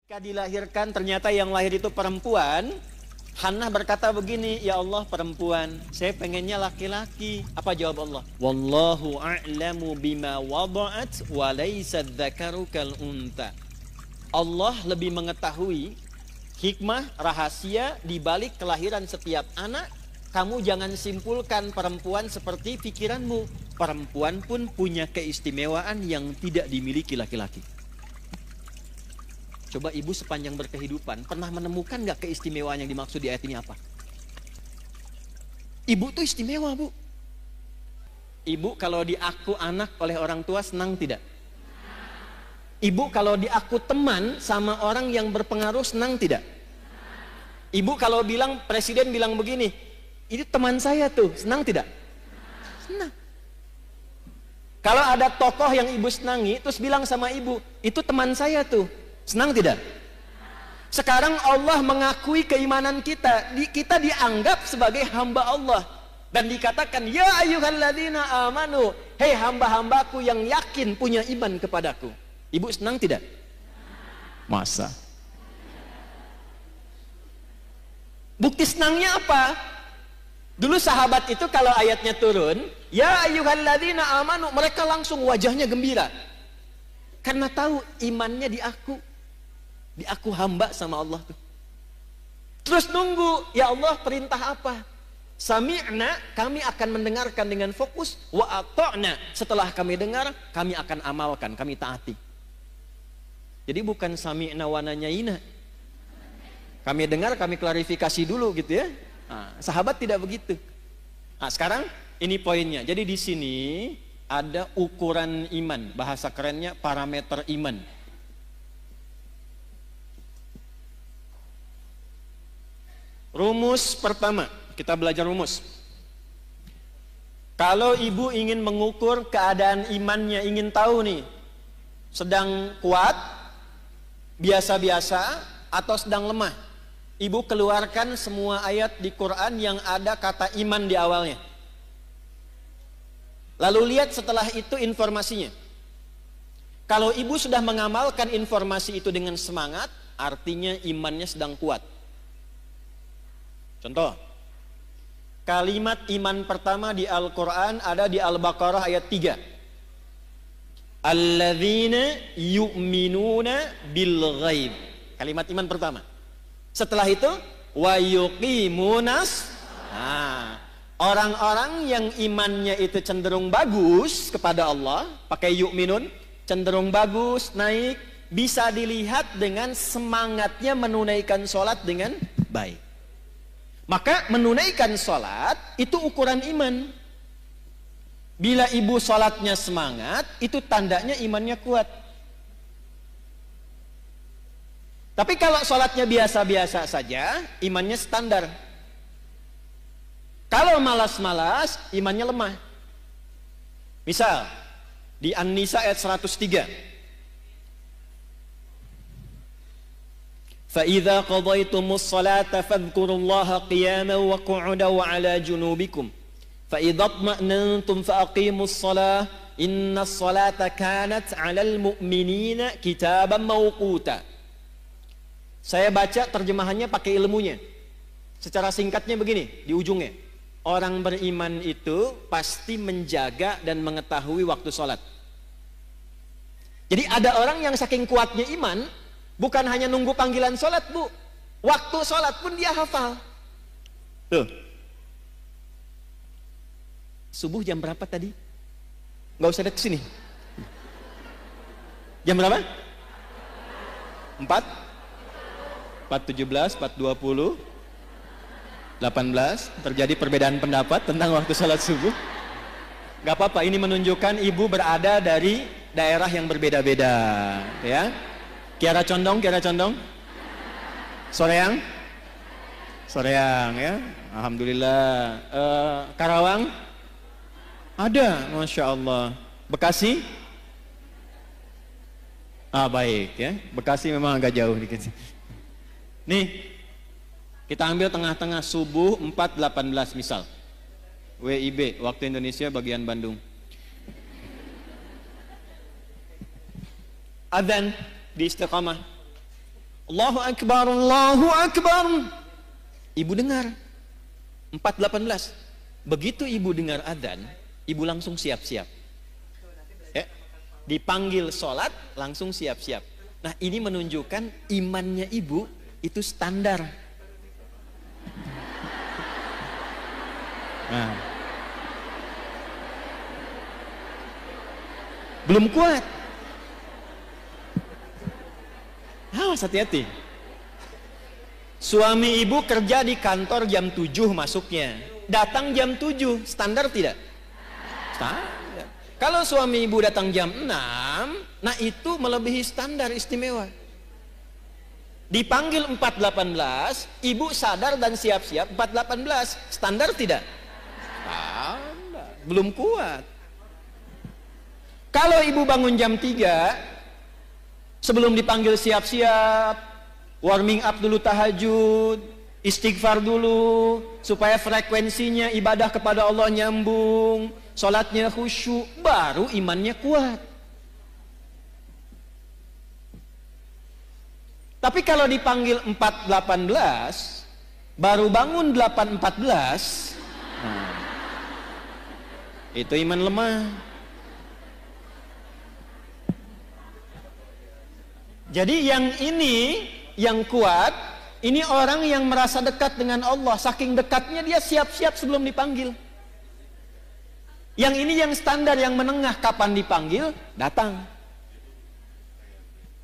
Ketika dilahirkan ternyata yang lahir itu perempuan, Hannah berkata begini, ya Allah perempuan, saya pengennya laki-laki. Apa jawab Allah? Wallahu a'lamu bima wada'at wa laysa dzakaru kal unta. Allah lebih mengetahui hikmah, rahasia di balik kelahiran setiap anak. Kamu jangan simpulkan perempuan seperti pikiranmu. Perempuan pun punya keistimewaan yang tidak dimiliki laki-laki. Coba ibu sepanjang berkehidupan pernah menemukan gak keistimewaan yang dimaksud di ayat ini apa? Ibu tuh istimewa, Bu. Ibu kalau diaku anak oleh orang tua senang tidak? Ibu kalau diaku teman sama orang yang berpengaruh senang tidak? Ibu kalau bilang, presiden bilang begini, ini teman saya tuh, senang tidak? Senang. Kalau ada tokoh yang ibu senangi, terus bilang sama ibu, itu teman saya tuh, senang tidak? Sekarang Allah mengakui keimanan kita. Kita dianggap sebagai hamba Allah. Dan dikatakan, ya ayyuhalladzina amanu, hei hamba-hambaku yang yakin punya iman kepadaku. Ibu senang tidak? Masa? Bukti senangnya apa? Dulu sahabat itu kalau ayatnya turun, ya ayyuhalladzina amanu, mereka langsung wajahnya gembira. Karena tahu imannya di aku hamba sama Allah tuh. Terus nunggu, ya Allah perintah apa? Sami'na, kami akan mendengarkan dengan fokus. Wa ata'na, setelah kami dengar, kami akan amalkan, kami taati. Jadi bukan sami'na wa nanyaina. Kami dengar, kami klarifikasi dulu gitu ya. Nah, sahabat tidak begitu. Nah, sekarang ini poinnya. Jadi di sini ada ukuran iman, bahasa kerennya parameter iman. Rumus pertama, kita belajar rumus. Kalau ibu ingin mengukur keadaan imannya, ingin tahu nih, sedang kuat, biasa-biasa, atau sedang lemah, ibu keluarkan semua ayat di Quran yang ada kata iman di awalnya. Lalu lihat setelah itu informasinya. Kalau ibu sudah mengamalkan informasi itu dengan semangat, artinya imannya sedang kuat. Contoh, kalimat iman pertama di Al-Quran ada di Al-Baqarah ayat 3. Alladzina yu'minuna bil ghaib. Kalimat iman pertama. Setelah itu, wa yuqimunas. Nah, orang-orang yang imannya itu cenderung bagus kepada Allah, pakai yu'minun, cenderung bagus, naik, bisa dilihat dengan semangatnya menunaikan sholat dengan baik. Maka menunaikan sholat itu ukuran iman. Bila ibu sholatnya semangat, itu tandanya imannya kuat. Tapi kalau sholatnya biasa-biasa saja, imannya standar. Kalau malas-malas, imannya lemah. Misal, di An-Nisa ayat 103. فَإِذَا قَضَيْتُمُ الصَّلَاةَ فَاذْكُرُوا اللَّهَ قِيَامًا وَقُعُودًا وَعَلَى جُنُوبِكُمْ فَإِذَا اطْمَأْنَنْتُمْ فَأَقِيمُوا الصَّلَاةَ إِنَّ الصَّلَاةَ كَانَتْ عَلَى الْمُؤْمِنِينَ كِتَابًا مَوْقُوتًا. Saya baca terjemahannya pakai ilmunya. Secara singkatnya begini, di ujungnya. Orang beriman itu pasti menjaga dan mengetahui waktu sholat. Jadi ada orang yang saking kuatnya iman, bukan hanya nunggu panggilan sholat, Bu. Waktu sholat pun dia hafal. Tuh. Subuh jam berapa tadi? Nggak usah lihat ke sini. Jam berapa? 4? 4.17, 4.20, 18. Terjadi perbedaan pendapat tentang waktu sholat subuh. Gak apa-apa, ini menunjukkan ibu berada dari daerah yang berbeda-beda, ya. Kiara Condong, Soreang ya, alhamdulillah. Karawang, ada, masya Allah. Bekasi, baik ya. Bekasi memang agak jauh dikit. Nih, kita ambil tengah-tengah subuh 4.18 misal. WIB, waktu Indonesia bagian Bandung. Adzan di Istiqamah. Allahu Akbar, Allahu Akbar. Ibu dengar 4:18. Begitu ibu dengar adzan, ibu langsung siap-siap. Dipanggil sholat, langsung siap-siap. Nah, ini menunjukkan imannya ibu itu standar. Nah, belum kuat. Awas, hati-hati. Suami ibu kerja di kantor jam 7 masuknya, datang jam 7, standar tidak? Standar. Kalau suami ibu datang jam 6, nah itu melebihi standar istimewa. Dipanggil 4:18, ibu sadar dan siap-siap 4:18, standar tidak? Standar, belum kuat. Kalau ibu bangun jam 3, sebelum dipanggil siap-siap, warming up dulu tahajud, istighfar dulu, supaya frekuensinya ibadah kepada Allah nyambung, sholatnya khusyuk, baru imannya kuat. Tapi kalau dipanggil 4:18, baru bangun 8:14, nah, itu iman lemah. Jadi yang ini, yang kuat, ini orang yang merasa dekat dengan Allah. Saking dekatnya dia siap-siap sebelum dipanggil. Yang ini yang standar, yang menengah, kapan dipanggil, datang.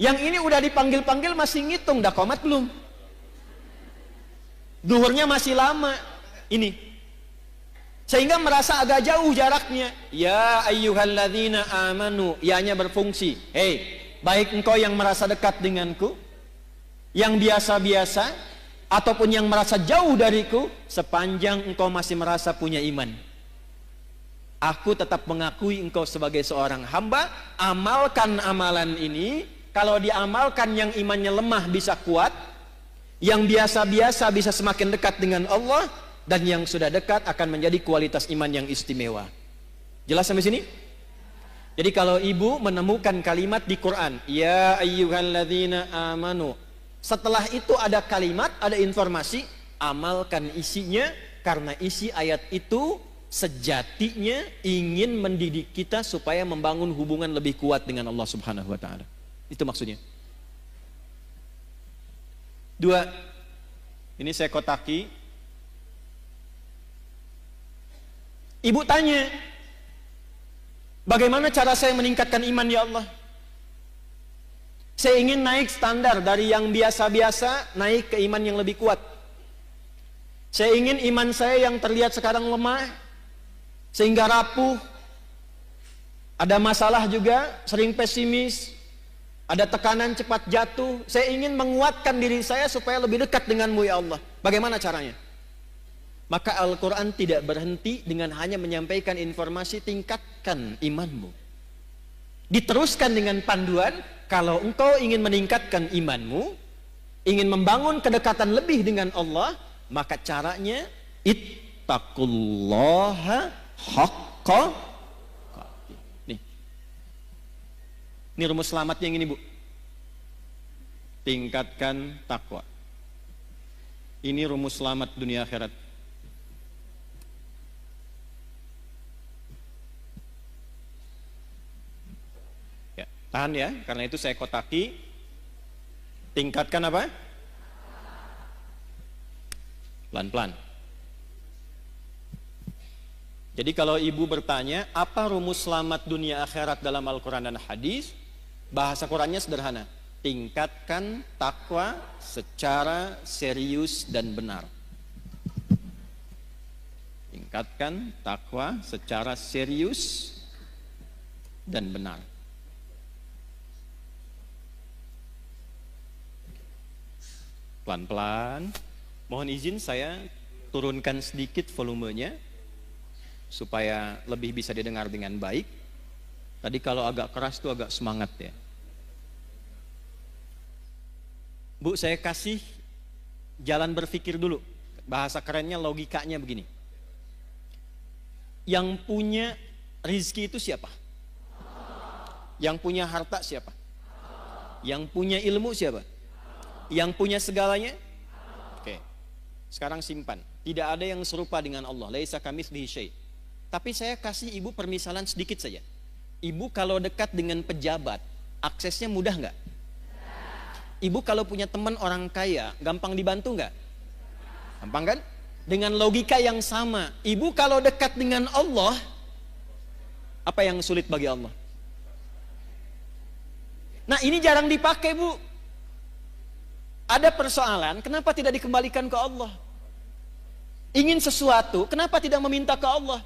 Yang ini udah dipanggil-panggil masih ngitung, dah qomat belum? Duhurnya masih lama. Ini. Sehingga merasa agak jauh jaraknya. Ya ayyuhalladzina amanu, ya-nya berfungsi. Hei, baik engkau yang merasa dekat denganku, yang biasa-biasa, ataupun yang merasa jauh dariku, sepanjang engkau masih merasa punya iman, aku tetap mengakui engkau sebagai seorang hamba. Amalkan amalan ini. Kalau diamalkan, yang imannya lemah bisa kuat, yang biasa-biasa bisa semakin dekat dengan Allah, dan yang sudah dekat akan menjadi kualitas iman yang istimewa. Jelas sampai sini? Jadi kalau ibu menemukan kalimat di Quran, ya ayyuhalladzina amanu, setelah itu ada kalimat, ada informasi, amalkan isinya, karena isi ayat itu sejatinya ingin mendidik kita supaya membangun hubungan lebih kuat dengan Allah Subhanahu wa taala. Itu maksudnya. 2. Ini saya kotaki. Ibu tanya, bagaimana cara saya meningkatkan iman ya Allah? Saya ingin naik standar dari yang biasa-biasa, naik ke iman yang lebih kuat. Saya ingin iman saya yang terlihat sekarang lemah, sehingga rapuh, ada masalah juga, sering pesimis, ada tekanan cepat jatuh. Saya ingin menguatkan diri saya supaya lebih dekat denganmu ya Allah. Bagaimana caranya? Maka Al-Quran tidak berhenti dengan hanya menyampaikan informasi tingkatkan imanmu. Diteruskan dengan panduan, kalau engkau ingin meningkatkan imanmu, ingin membangun kedekatan lebih dengan Allah, maka caranya ittaqullaha haqqa. Ini rumus selamatnya yang ini, Bu. Tingkatkan takwa. Ini rumus selamat dunia akhirat. Ya, tahan ya, karena itu saya kotaki. Tingkatkan apa? Pelan-pelan. Jadi kalau ibu bertanya, apa rumus selamat dunia akhirat dalam Al-Quran dan hadis? Bahasa Qurannya sederhana, tingkatkan takwa secara serius dan benar. Tingkatkan takwa secara serius dan benar. Pelan-pelan. Mohon izin saya turunkan sedikit volumenya supaya lebih bisa didengar dengan baik. Tadi kalau agak keras itu agak semangat ya. Bu, saya kasih jalan berpikir dulu. Bahasa kerennya, logikanya begini. Yang punya rizki itu siapa? Yang punya harta siapa? Yang punya ilmu siapa? Yang punya segalanya? Oke. Sekarang simpan. Tidak ada yang serupa dengan Allah. Laisa kamitslihi syai'. Tapi saya kasih ibu permisalan sedikit saja. Ibu kalau dekat dengan pejabat, aksesnya mudah nggak? Ibu kalau punya teman orang kaya, gampang dibantu nggak? Gampang kan? Dengan logika yang sama, ibu kalau dekat dengan Allah, apa yang sulit bagi Allah? Nah ini jarang dipakai, Bu. Ada persoalan, kenapa tidak dikembalikan ke Allah? Ingin sesuatu, kenapa tidak meminta ke Allah?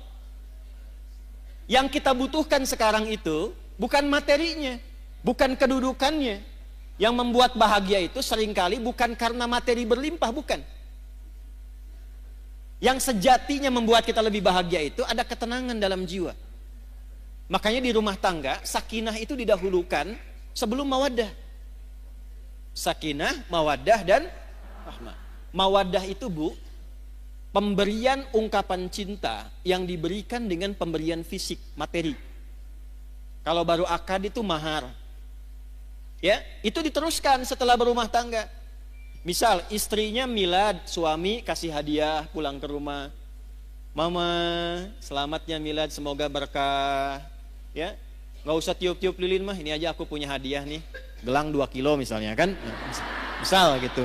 Yang kita butuhkan sekarang itu bukan materinya, bukan kedudukannya. Yang membuat bahagia itu seringkali bukan karena materi berlimpah, bukan. Yang sejatinya membuat kita lebih bahagia itu ada ketenangan dalam jiwa. Makanya di rumah tangga, sakinah itu didahulukan sebelum mawaddah. Sakinah, mawaddah, dan rahmah. Mawaddah itu, Bu, pemberian ungkapan cinta yang diberikan dengan pemberian fisik, materi. Kalau baru akad itu mahar. Ya, itu diteruskan setelah berumah tangga. Misal istrinya milad, suami kasih hadiah pulang ke rumah. Mama, selamatnya milad, semoga berkah. Ya, nggak usah tiup-tiup lilin mah, ini aja aku punya hadiah nih, gelang 2 kilo misalnya kan. Misal gitu.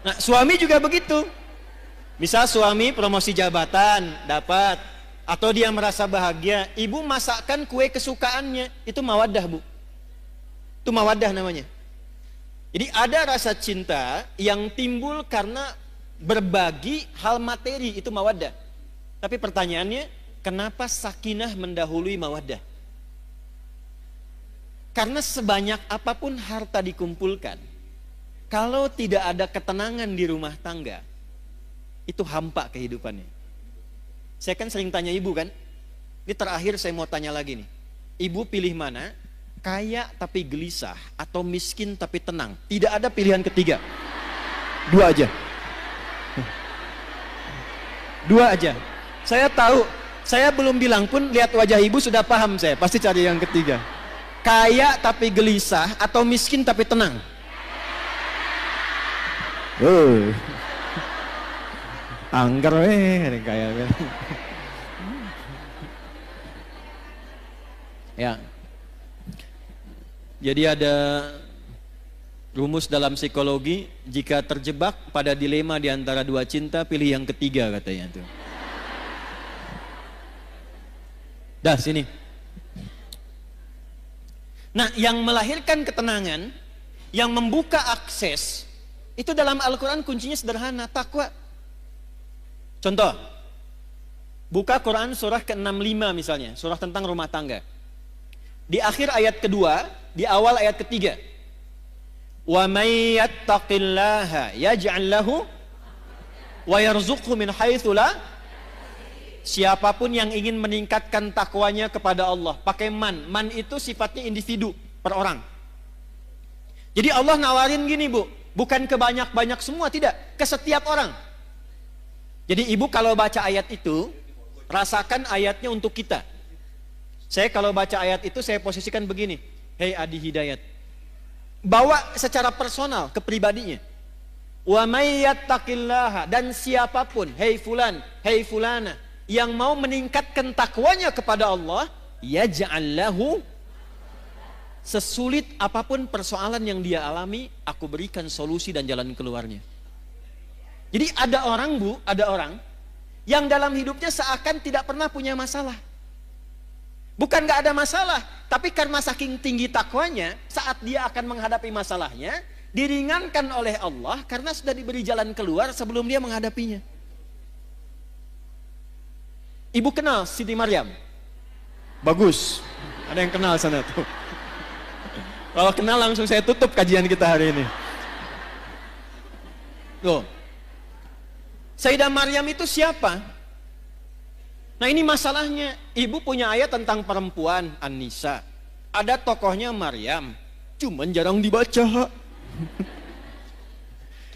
Nah, suami juga begitu. Misal suami promosi jabatan dapat, atau dia merasa bahagia, ibu masakkan kue kesukaannya, itu mawaddah, Bu. Itu mawaddah namanya. Jadi ada rasa cinta yang timbul karena berbagi hal materi, itu mawaddah. Tapi pertanyaannya, kenapa sakinah mendahului mawaddah? Karena sebanyak apapun harta dikumpulkan, kalau tidak ada ketenangan di rumah tangga, itu hampa kehidupannya. Saya kan sering tanya ibu kan, ini terakhir saya mau tanya lagi nih. Ibu pilih mana? Kaya tapi gelisah atau miskin tapi tenang? Tidak ada pilihan ketiga. Dua aja. Dua aja. Saya tahu, saya belum bilang pun lihat wajah ibu sudah paham saya. Pasti cari yang ketiga. Kaya tapi gelisah atau miskin tapi tenang? Angker kayak ya. Jadi ada rumus dalam psikologi, jika terjebak pada dilema di antara dua cinta, pilih yang ketiga katanya tuh. Dah sini. Nah, yang melahirkan ketenangan, yang membuka akses, itu dalam Al-Quran kuncinya sederhana, takwa. Contoh, buka Quran surah ke-65 misalnya, surah tentang rumah tangga. Di akhir ayat kedua, di awal ayat ketiga. Wa may yattaqillaha yaj'al lahu wa yarzuqhu min haitsu la. Siapapun yang ingin meningkatkan takwanya kepada Allah, pakai man. Man itu sifatnya individu, per orang. Jadi Allah nawarin gini, Bu, bukan ke banyak-banyak semua, tidak, ke setiap orang. Jadi ibu kalau baca ayat itu, rasakan ayatnya untuk kita. Saya kalau baca ayat itu, saya posisikan begini. Hei Adi Hidayat, bawa secara personal ke pribadinya. Wa may yattaqillaha, dan siapapun, hei fulan, hei fulana, yang mau meningkatkan takwanya kepada Allah, yaj'al lahu, sesulit apapun persoalan yang dia alami, aku berikan solusi dan jalan keluarnya. Jadi ada orang, Bu, ada orang yang dalam hidupnya seakan tidak pernah punya masalah. Bukan gak ada masalah, tapi karena saking tinggi takwanya, saat dia akan menghadapi masalahnya, diringankan oleh Allah karena sudah diberi jalan keluar sebelum dia menghadapinya. Ibu kenal Siti Maryam? Bagus, ada yang kenal sana tuh. Kalau kenal langsung saya tutup kajian kita hari ini. Loh, Sayyidah Maryam itu siapa? Nah ini masalahnya, ibu punya ayat tentang perempuan, An-Nisa. Ada tokohnya Maryam, cuman jarang dibaca.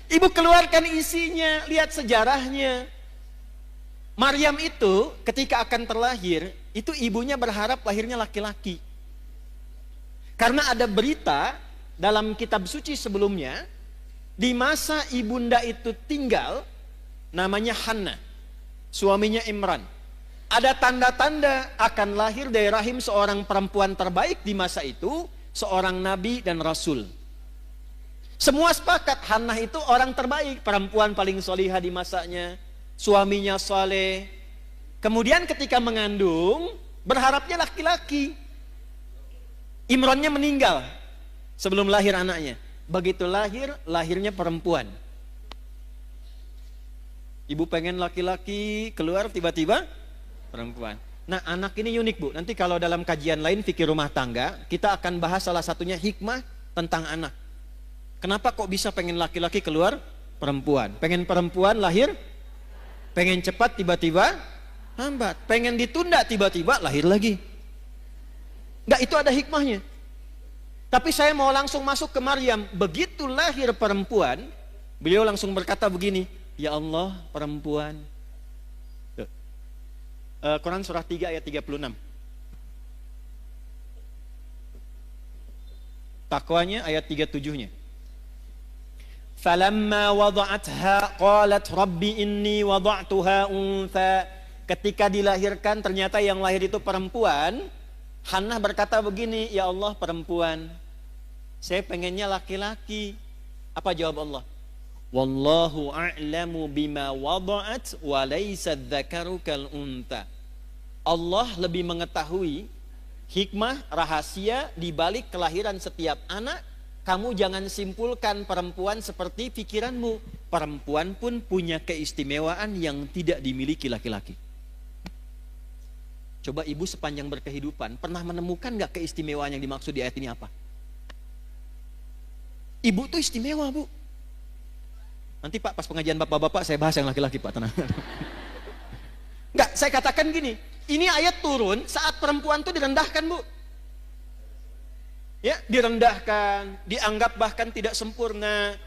Ibu keluarkan isinya, lihat sejarahnya. Maryam itu ketika akan terlahir, itu ibunya berharap lahirnya laki-laki. Karena ada berita dalam kitab suci sebelumnya, di masa ibunda itu tinggal, namanya Hannah, suaminya Imran. Ada tanda-tanda akan lahir dari rahim seorang perempuan terbaik di masa itu, seorang nabi dan rasul. Semua sepakat Hannah itu orang terbaik, perempuan paling solihah di masanya, suaminya soleh. Kemudian ketika mengandung, berharapnya laki-laki. Imrannya meninggal sebelum lahir anaknya. Begitu lahir, lahirnya perempuan. Ibu pengen laki-laki, keluar tiba-tiba perempuan. Nah, anak ini unik, Bu. Nanti kalau dalam kajian lain fikih rumah tangga, kita akan bahas salah satunya hikmah tentang anak. Kenapa kok bisa pengen laki-laki keluar perempuan? Pengen perempuan lahir, pengen cepat tiba-tiba lambat. Pengen ditunda tiba-tiba lahir lagi. Enggak, itu ada hikmahnya. Tapi saya mau langsung masuk ke Maryam. Begitu lahir perempuan, beliau langsung berkata begini, ya Allah, perempuan. Quran surah 3 ayat 36. Takwanya ayat 37-nya. Falamma wada'atha qalat rabbi inni wada'tuha untha. Ketika dilahirkan ternyata yang lahir itu perempuan. Hannah berkata begini, ya Allah, perempuan. Saya pengennya laki-laki. Apa jawab Allah? Wallahu a'lamu bima wada'at wa laysa dzakaru kal untha. Allah lebih mengetahui hikmah, rahasia di balik kelahiran setiap anak. Kamu jangan simpulkan perempuan seperti pikiranmu. Perempuan pun punya keistimewaan yang tidak dimiliki laki-laki. Coba ibu sepanjang berkehidupan pernah menemukan gak keistimewaan yang dimaksud di ayat ini apa? Ibu tuh istimewa, Bu. Nanti Pak, pas pengajian bapak-bapak saya bahas yang laki-laki, Pak, tenang. Enggak, saya katakan gini, ini ayat turun saat perempuan tuh direndahkan, Bu. Ya, direndahkan, dianggap bahkan tidak sempurna.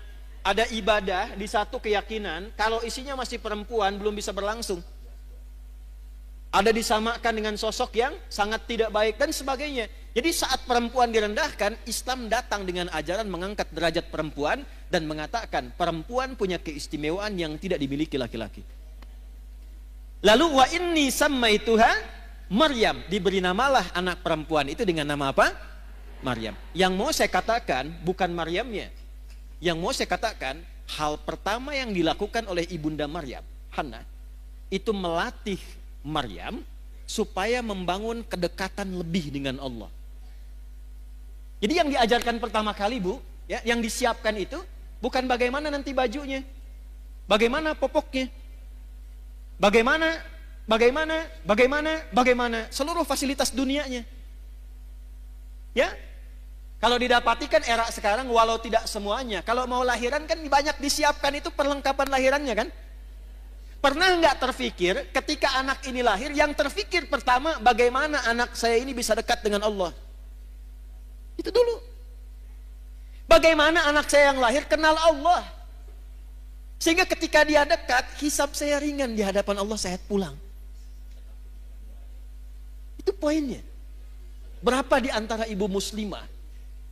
Ada ibadah di satu keyakinan, kalau isinya masih perempuan belum bisa berlangsung. Ada disamakan dengan sosok yang sangat tidak baik dan sebagainya. Jadi saat perempuan direndahkan, Islam datang dengan ajaran mengangkat derajat perempuan dan mengatakan perempuan punya keistimewaan yang tidak dimiliki laki-laki. Lalu wa inni sammaituha Maryam, diberi namalah anak perempuan itu dengan nama apa? Maryam. Yang mau saya katakan bukan Maryamnya. Yang mau saya katakan hal pertama yang dilakukan oleh ibunda Maryam, Hannah, itu melatih Maryam supaya membangun kedekatan lebih dengan Allah. Jadi yang diajarkan pertama kali, Bu, ya, yang disiapkan itu bukan bagaimana nanti bajunya, bagaimana popoknya, bagaimana seluruh fasilitas dunianya. Ya, kalau didapati kan era sekarang walau tidak semuanya, kalau mau lahiran kan banyak disiapkan itu perlengkapan lahirannya kan. Pernah nggak terfikir ketika anak ini lahir, yang terfikir pertama bagaimana anak saya ini bisa dekat dengan Allah? Itu dulu. Bagaimana anak saya yang lahir kenal Allah? Sehingga ketika dia dekat, hisab saya ringan di hadapan Allah, saya pulang. Itu poinnya. Berapa di antara ibu muslimah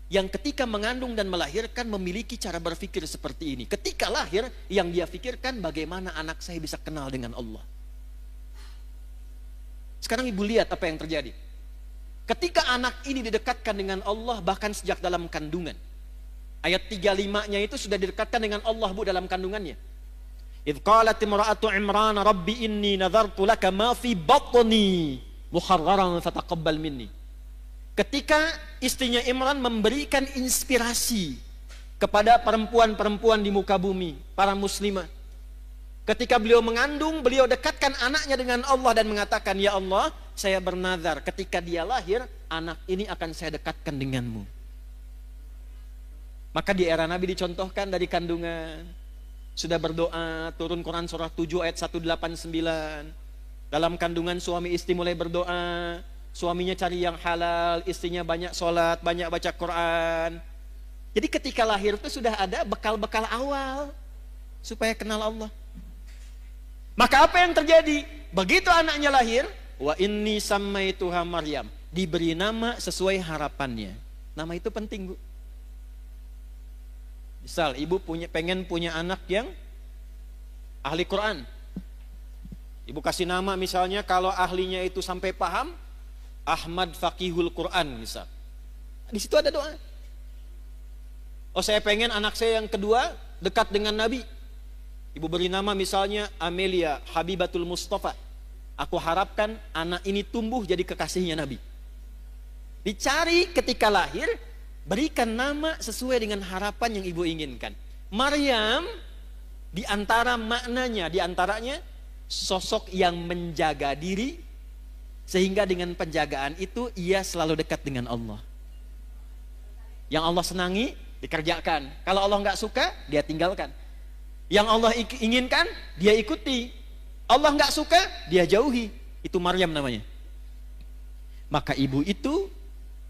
yang ketika mengandung dan melahirkan memiliki cara berpikir seperti ini? Ketika lahir, yang dia pikirkan bagaimana anak saya bisa kenal dengan Allah. Sekarang ibu lihat apa yang terjadi. Ketika anak ini didekatkan dengan Allah bahkan sejak dalam kandungan. Ayat 35-nya itu sudah didekatkan dengan Allah, Bu, dalam kandungannya. Idh qalat imra'atu Imran rabbi inni nadhartu laka ma fi batni muharraran fataqabbal minni. Ketika istrinya Imran memberikan inspirasi kepada perempuan-perempuan di muka bumi, para muslimah. Ketika beliau mengandung, beliau dekatkan anaknya dengan Allah dan mengatakan, ya Allah, saya bernazar ketika dia lahir, anak ini akan saya dekatkan denganmu. Maka di era Nabi dicontohkan dari kandungan, sudah berdoa, turun Quran surah 7 ayat 189. Dalam kandungan suami istri mulai berdoa, suaminya cari yang halal, istrinya banyak sholat, banyak baca Quran. Jadi ketika lahir itu sudah ada bekal-bekal awal supaya kenal Allah. Maka apa yang terjadi? Begitu anaknya lahir, wa inni sammaituha Maryam, diberi nama sesuai harapannya. Nama itu penting, Bu. Misal ibu pengen punya anak yang ahli Quran. Ibu kasih nama misalnya, kalau ahlinya itu sampai paham, Ahmad Faqihul Quran misal. Di situ ada doa. Oh, saya pengen anak saya yang kedua dekat dengan Nabi. Ibu beri nama misalnya Amelia Habibatul Mustafa. Aku harapkan anak ini tumbuh jadi kekasihnya Nabi. Dicari ketika lahir, berikan nama sesuai dengan harapan yang ibu inginkan. Maryam, di antara maknanya, di antaranya sosok yang menjaga diri, sehingga dengan penjagaan itu ia selalu dekat dengan Allah. Yang Allah senangi, dikerjakan. Kalau Allah nggak suka, dia tinggalkan. Yang Allah inginkan, dia ikuti. Allah nggak suka, dia jauhi. Itu Maryam namanya. Maka ibu itu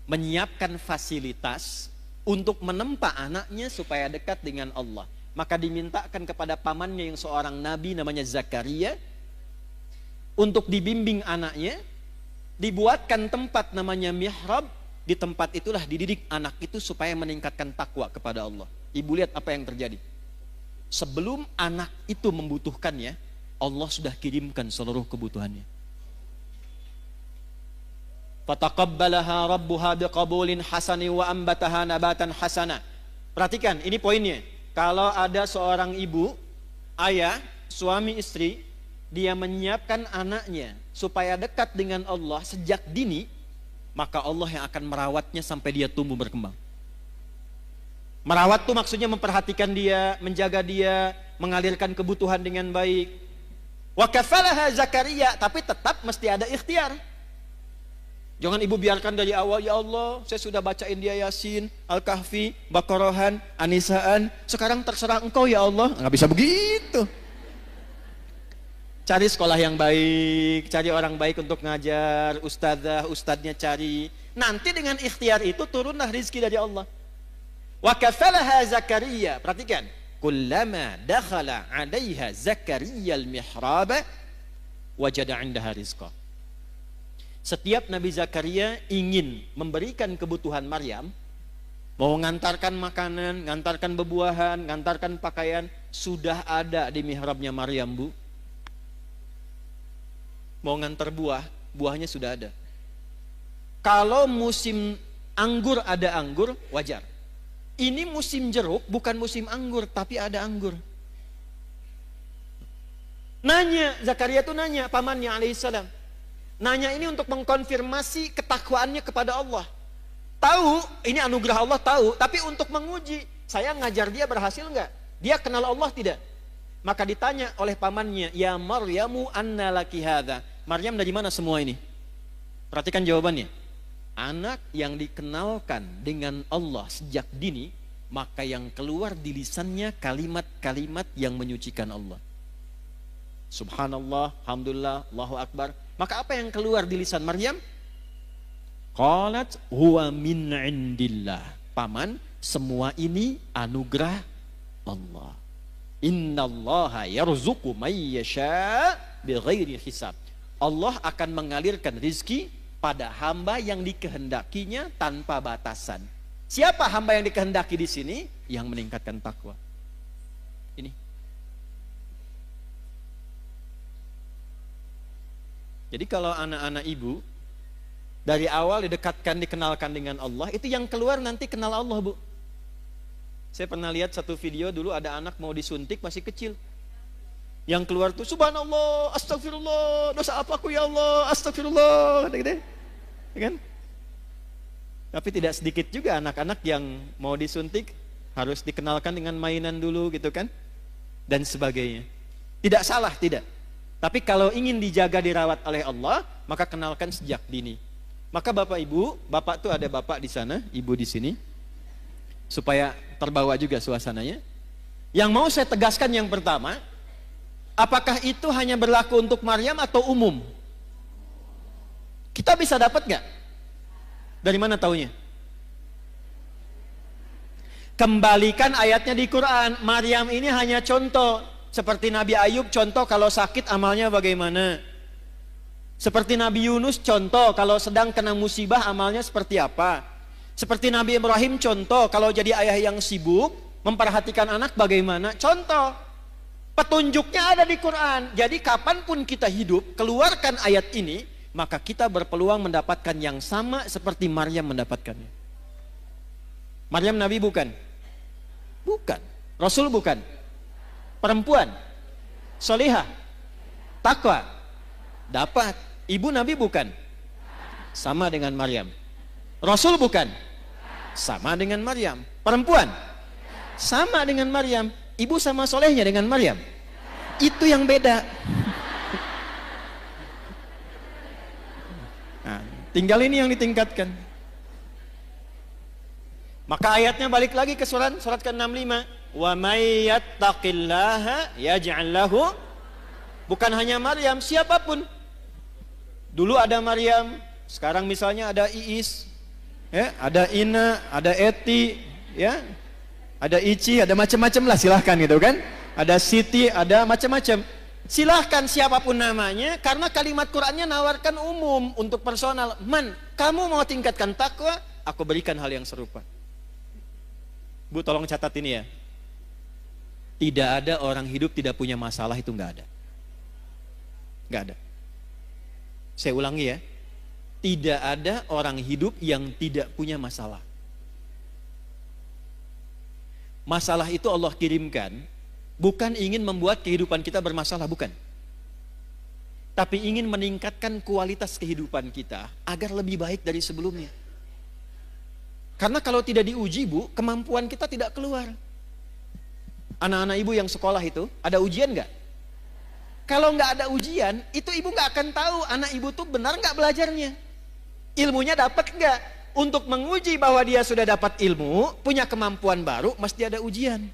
menyiapkan fasilitas untuk menempa anaknya supaya dekat dengan Allah. Maka dimintakan kepada pamannya yang seorang nabi namanya Zakaria untuk dibimbing anaknya, dibuatkan tempat namanya mihrab. Di tempat itulah dididik anak itu supaya meningkatkan takwa kepada Allah. Ibu lihat apa yang terjadi. Sebelum anak itu membutuhkannya, Allah sudah kirimkan seluruh kebutuhannya. Fataqabbalaha rabbuha biqabulin hasani wa ambataha nabatan hasana. Perhatikan, ini poinnya. Kalau ada seorang ibu, ayah, suami istri, dia menyiapkan anaknya supaya dekat dengan Allah sejak dini, maka Allah yang akan merawatnya sampai dia tumbuh berkembang. Merawat itu maksudnya memperhatikan dia, menjaga dia, mengalirkan kebutuhan dengan baik. Wa kafalaha Zakaria, tapi tetap mesti ada ikhtiar. Jangan ibu biarkan dari awal, ya Allah, saya sudah bacain dia Yasin, Al-Kahfi, Baqarahan, Anisaan, sekarang terserah engkau ya Allah. Nggak bisa begitu. Cari sekolah yang baik, cari orang baik untuk ngajar, ustadznya cari. Nanti dengan ikhtiar itu turunlah rizki dari Allah. Wa kafalaha Zakaria, perhatikan. Kullama dakhala 'alaiha Zakaria al-mihraba wajada 'indaha rizqa. Setiap Nabi Zakaria ingin memberikan kebutuhan Maryam, mau ngantarkan makanan, ngantarkan bebuahan, ngantarkan pakaian, sudah ada di mihrabnya Maryam, Bu. Mau ngantar buah, buahnya sudah ada. Kalau musim anggur ada anggur, wajar. Ini musim jeruk, bukan musim anggur, tapi ada anggur. Nanya, Zakaria tuh nanya, pamannya alaihissalam. Nanya ini untuk mengkonfirmasi ketakwaannya kepada Allah. Tahu, ini anugerah Allah tahu, tapi untuk menguji, saya ngajar dia berhasil enggak? Dia kenal Allah tidak? Maka ditanya oleh pamannya, ya Maryamu anna laki hadza. Maryam dari mana semua ini? Perhatikan jawabannya. Anak yang dikenalkan dengan Allah sejak dini, maka yang keluar di lisannya kalimat-kalimat yang menyucikan Allah. Subhanallah, alhamdulillah, Allahu Akbar. Maka apa yang keluar di lisan Maryam? Qalat huwa min indillah. Paman, semua ini anugerah Allah. Innallaha yarzuqu may yasha bighairi hisab. Allah akan mengalirkan rizki pada hamba yang dikehendakinya tanpa batasan. Siapa hamba yang dikehendaki di sini? Yang meningkatkan takwa. Ini. Jadi kalau anak-anak ibu dari awal didekatkan, dikenalkan dengan Allah, itu yang keluar nanti kenal Allah, Bu. Saya pernah lihat satu video dulu, ada anak mau disuntik masih kecil. Yang keluar tuh subhanallah, astagfirullah, dosa apa aku ya Allah, astagfirullah, gitu. Ya kan? Tapi tidak sedikit juga anak-anak yang mau disuntik harus dikenalkan dengan mainan dulu gitu kan, dan sebagainya. Tidak salah, tidak. Tapi kalau ingin dijaga, dirawat oleh Allah, maka kenalkan sejak dini. Maka Bapak Ibu, Bapak tuh ada Bapak di sana, Ibu di sini, supaya terbawa juga suasananya. Yang mau saya tegaskan yang pertama, apakah itu hanya berlaku untuk Maryam atau umum? Kita bisa dapat nggak? Dari mana taunya? Kembalikan ayatnya di Quran. Maryam ini hanya contoh. Seperti Nabi Ayub contoh kalau sakit amalnya bagaimana. Seperti Nabi Yunus contoh kalau sedang kena musibah amalnya seperti apa. Seperti Nabi Ibrahim contoh, kalau jadi ayah yang sibuk, memperhatikan anak bagaimana? Contoh, petunjuknya ada di Quran. Jadi kapanpun kita hidup, keluarkan ayat ini, maka kita berpeluang mendapatkan yang sama seperti Maryam mendapatkannya. Maryam Nabi bukan? Bukan. Rasul bukan? Perempuan? Solihah? Takwa? Dapat. Ibu Nabi bukan? Sama dengan Maryam. Rasul bukan? Sama dengan Maryam. Perempuan? Sama dengan Maryam. Ibu sama solehnya dengan Maryam. Itu yang beda. Nah, tinggal ini yang ditingkatkan. Maka ayatnya balik lagi ke surat ke-65. Wa may yattaqillaha yaj'al lahu. Bukan hanya Maryam, siapapun. Dulu ada Maryam, sekarang misalnya ada Iis, ya, ada Ina, ada Eti, ya, ada Ici, ada macam-macam lah, silahkan gitu kan. Ada Siti, ada macam-macam. Silahkan siapapun namanya, karena kalimat Qur'annya nawarkan umum untuk personal. Man, kamu mau tingkatkan takwa, aku berikan hal yang serupa. Bu, tolong catat ini ya. Tidak ada orang hidup tidak punya masalah, itu nggak ada. Nggak ada. Saya ulangi ya. Tidak ada orang hidup yang tidak punya masalah. Masalah itu Allah kirimkan bukan ingin membuat kehidupan kita bermasalah, bukan. Tapi ingin meningkatkan kualitas kehidupan kita agar lebih baik dari sebelumnya. Karena kalau tidak diuji, Bu, kemampuan kita tidak keluar. Anak-anak ibu yang sekolah itu, ada ujian nggak? Kalau nggak ada ujian, itu ibu nggak akan tahu anak ibu tuh benar nggak belajarnya. Ilmunya dapat nggak? Untuk menguji bahwa dia sudah dapat ilmu, punya kemampuan baru, mesti ada ujian.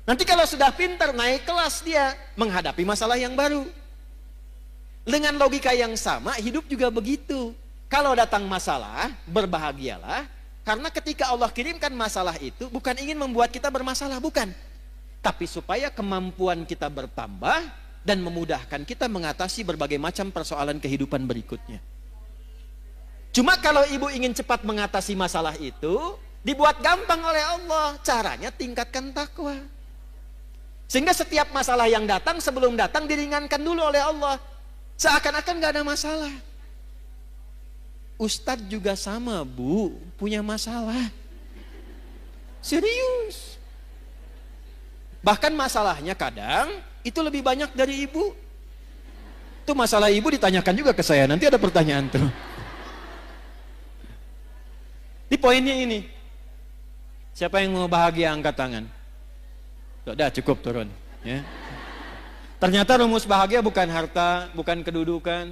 Nanti kalau sudah pintar, naik kelas dia, menghadapi masalah yang baru. Dengan logika yang sama, hidup juga begitu. Kalau datang masalah, berbahagialah. Karena ketika Allah kirimkan masalah itu, bukan ingin membuat kita bermasalah, bukan. Tapi supaya kemampuan kita bertambah, dan memudahkan kita mengatasi berbagai macam persoalan kehidupan berikutnya. Cuma kalau ibu ingin cepat mengatasi masalah itu, dibuat gampang oleh Allah. Caranya tingkatkan takwa. Sehingga setiap masalah yang datang, sebelum datang diringankan dulu oleh Allah. Seakan-akan gak ada masalah. Ustadz juga sama, Bu, punya masalah. Serius. Bahkan masalahnya kadang itu lebih banyak dari ibu. Itu masalah ibu ditanyakan juga ke saya. Nanti ada pertanyaan tuh. Di poinnya ini. Siapa yang mau bahagia angkat tangan? Sudah cukup turun. Ya. Ternyata rumus bahagia bukan harta, bukan kedudukan.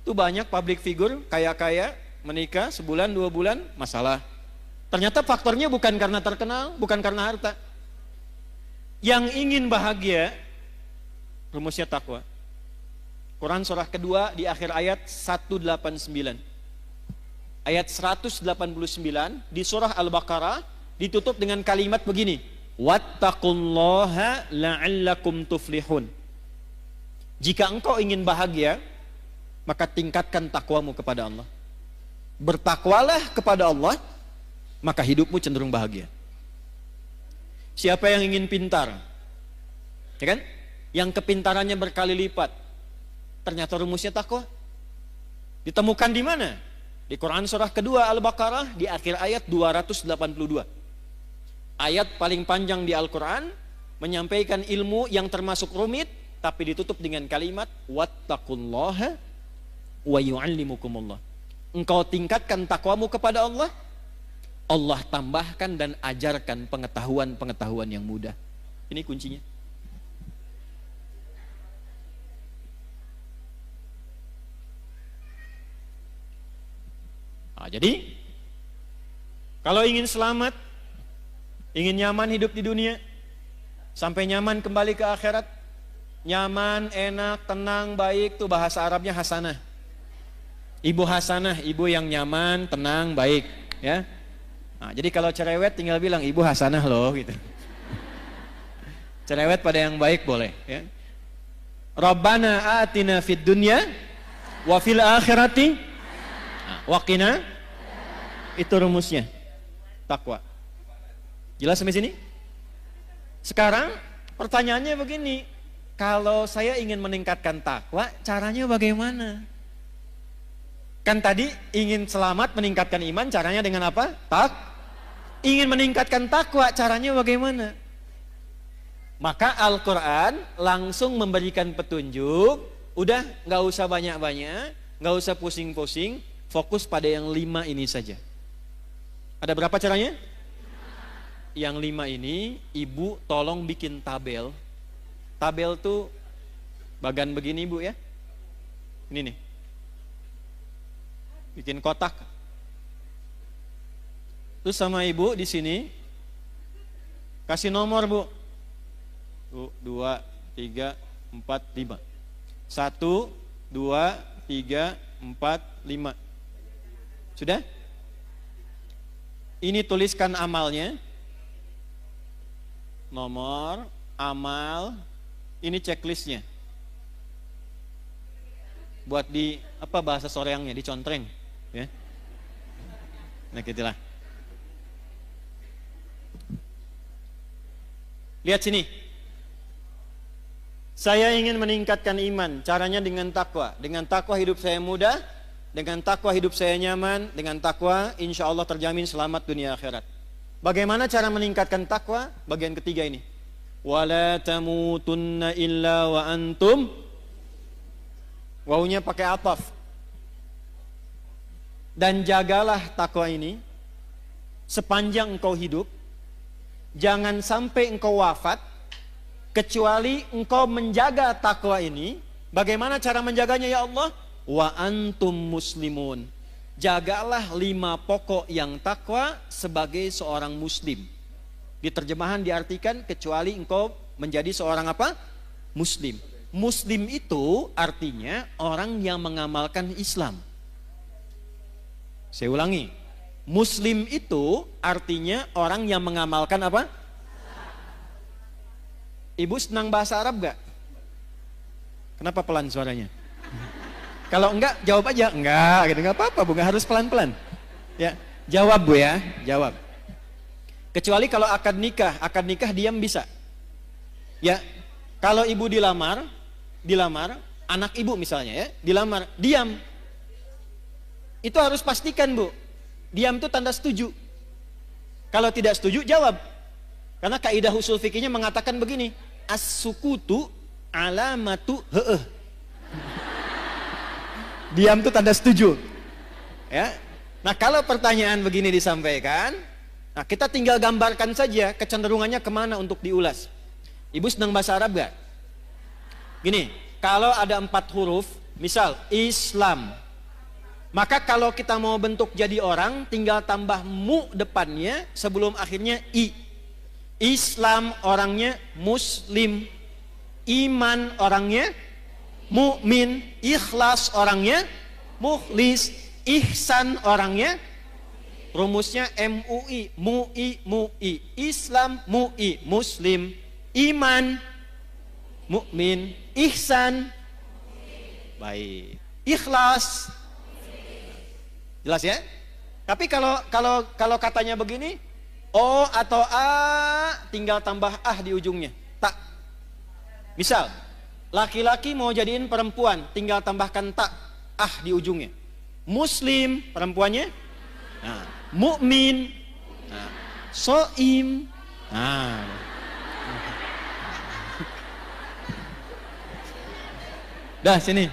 Itu banyak public figure, kaya-kaya, menikah sebulan, 2 bulan, masalah. Ternyata faktornya bukan karena terkenal, bukan karena harta. Yang ingin bahagia, rumusnya takwa. Quran surah kedua di akhir ayat 189. Ayat 189 di surah Al-Baqarah ditutup dengan kalimat begini. Wattaqullaha la'allakum tuflihun. Jika engkau ingin bahagia, maka tingkatkan takwamu kepada Allah. Bertakwalah kepada Allah, maka hidupmu cenderung bahagia. Siapa yang ingin pintar? Ya kan? Yang kepintarannya berkali lipat. Ternyata rumusnya takwa. Ditemukan di mana? Di Quran surah kedua Al-Baqarah di akhir ayat 282. Ayat paling panjang di Al-Quran menyampaikan ilmu yang termasuk rumit, tapi ditutup dengan kalimat wattaqullaha wa yu'allimukumullah. Engkau tingkatkan takwamu kepada Allah, Allah tambahkan dan ajarkan pengetahuan-pengetahuan yang mudah. Ini kuncinya. Nah, jadi kalau ingin selamat, ingin nyaman hidup di dunia, sampai nyaman kembali ke akhirat, nyaman, enak, tenang, baik, tuh bahasa Arabnya hasanah. Ibu hasanah, ibu yang nyaman, tenang, baik, ya. Nah, jadi kalau cerewet tinggal bilang ibu hasanah loh gitu. Cerewet pada yang baik boleh, ya. Rabbana atina fid dunya wa fil akhirati wa qina Itu rumusnya. Takwa. Jelas sampai sini? Sekarang pertanyaannya begini. Kalau saya ingin meningkatkan takwa, caranya bagaimana? Kan tadi ingin selamat meningkatkan iman, caranya dengan apa? Ingin meningkatkan takwa, caranya bagaimana? Maka Al-Quran langsung memberikan petunjuk. Udah gak usah banyak-banyak, gak usah pusing-pusing, fokus pada yang 5 ini saja. Ada berapa caranya? Yang 5 ini, ibu tolong bikin tabel. Tabel tuh bagan begini ibu ya. Ini nih. Bikin kotak. Terus sama ibu di sini kasih nomor bu. 2, 3, 4, 5. 1, 2, 3, 4, 5. Sudah? Ini tuliskan amalnya. Nomor, amal. Ini checklistnya. Buat di apa bahasa soreangnya, dicontreng, ya. Nah, gitulah. Lihat sini. Saya ingin meningkatkan iman, caranya dengan takwa. Dengan takwa hidup saya mudah, dengan takwa hidup saya nyaman, dengan takwa insya Allah terjamin selamat dunia akhirat. Bagaimana cara meningkatkan takwa? Bagian ketiga ini. Wala tamutunna illa wa antum. Wawunya pakai ataf. Dan jagalah takwa ini sepanjang engkau hidup. Jangan sampai engkau wafat kecuali engkau menjaga takwa ini. Bagaimana cara menjaganya ya Allah? Wa antum muslimun. Jagalah 5 pokok yang takwa sebagai seorang muslim. Di terjemahan diartikan kecuali engkau menjadi seorang apa? Muslim. Muslim itu artinya orang yang mengamalkan Islam. Saya ulangi. Muslim itu artinya orang yang mengamalkan apa? Ibu senang bahasa Arab gak? Kenapa pelan suaranya? Kalau enggak, jawab aja. Enggak, gitu. Enggak apa-apa, Bu. Enggak harus pelan-pelan. Ya, jawab Bu ya, jawab. Kecuali kalau akad nikah diam bisa. Ya, kalau ibu dilamar, anak ibu misalnya ya, dilamar, diam. Itu harus pastikan Bu. Diam itu tanda setuju. Kalau tidak setuju, jawab. Karena kaidah usul fikihnya mengatakan begini, as-sukutu alamatu heeh. Diam itu tanda setuju. Ya. Nah, kalau pertanyaan begini disampaikan, nah kita tinggal gambarkan saja kecenderungannya kemana untuk diulas. Ibu senang bahasa Arab gak? Gini, kalau ada 4 huruf, misal Islam, maka kalau kita mau bentuk jadi orang, tinggal tambah mu depannya sebelum akhirnya i. Islam orangnya muslim, iman orangnya mukmin, ikhlas orangnya mukhlis, ihsan orangnya rumusnya MUI, MUI, Islam MUI, muslim, iman mukmin, ihsan baik, ikhlas. Jelas ya? Tapi kalau katanya begini, O atau A tinggal tambah ah di ujungnya. Tak. Misal, laki-laki mau jadiin perempuan, tinggal tambahkan tak ah di ujungnya. Muslim perempuannya, nah, mukmin, nah, soim, nah. Dah sini.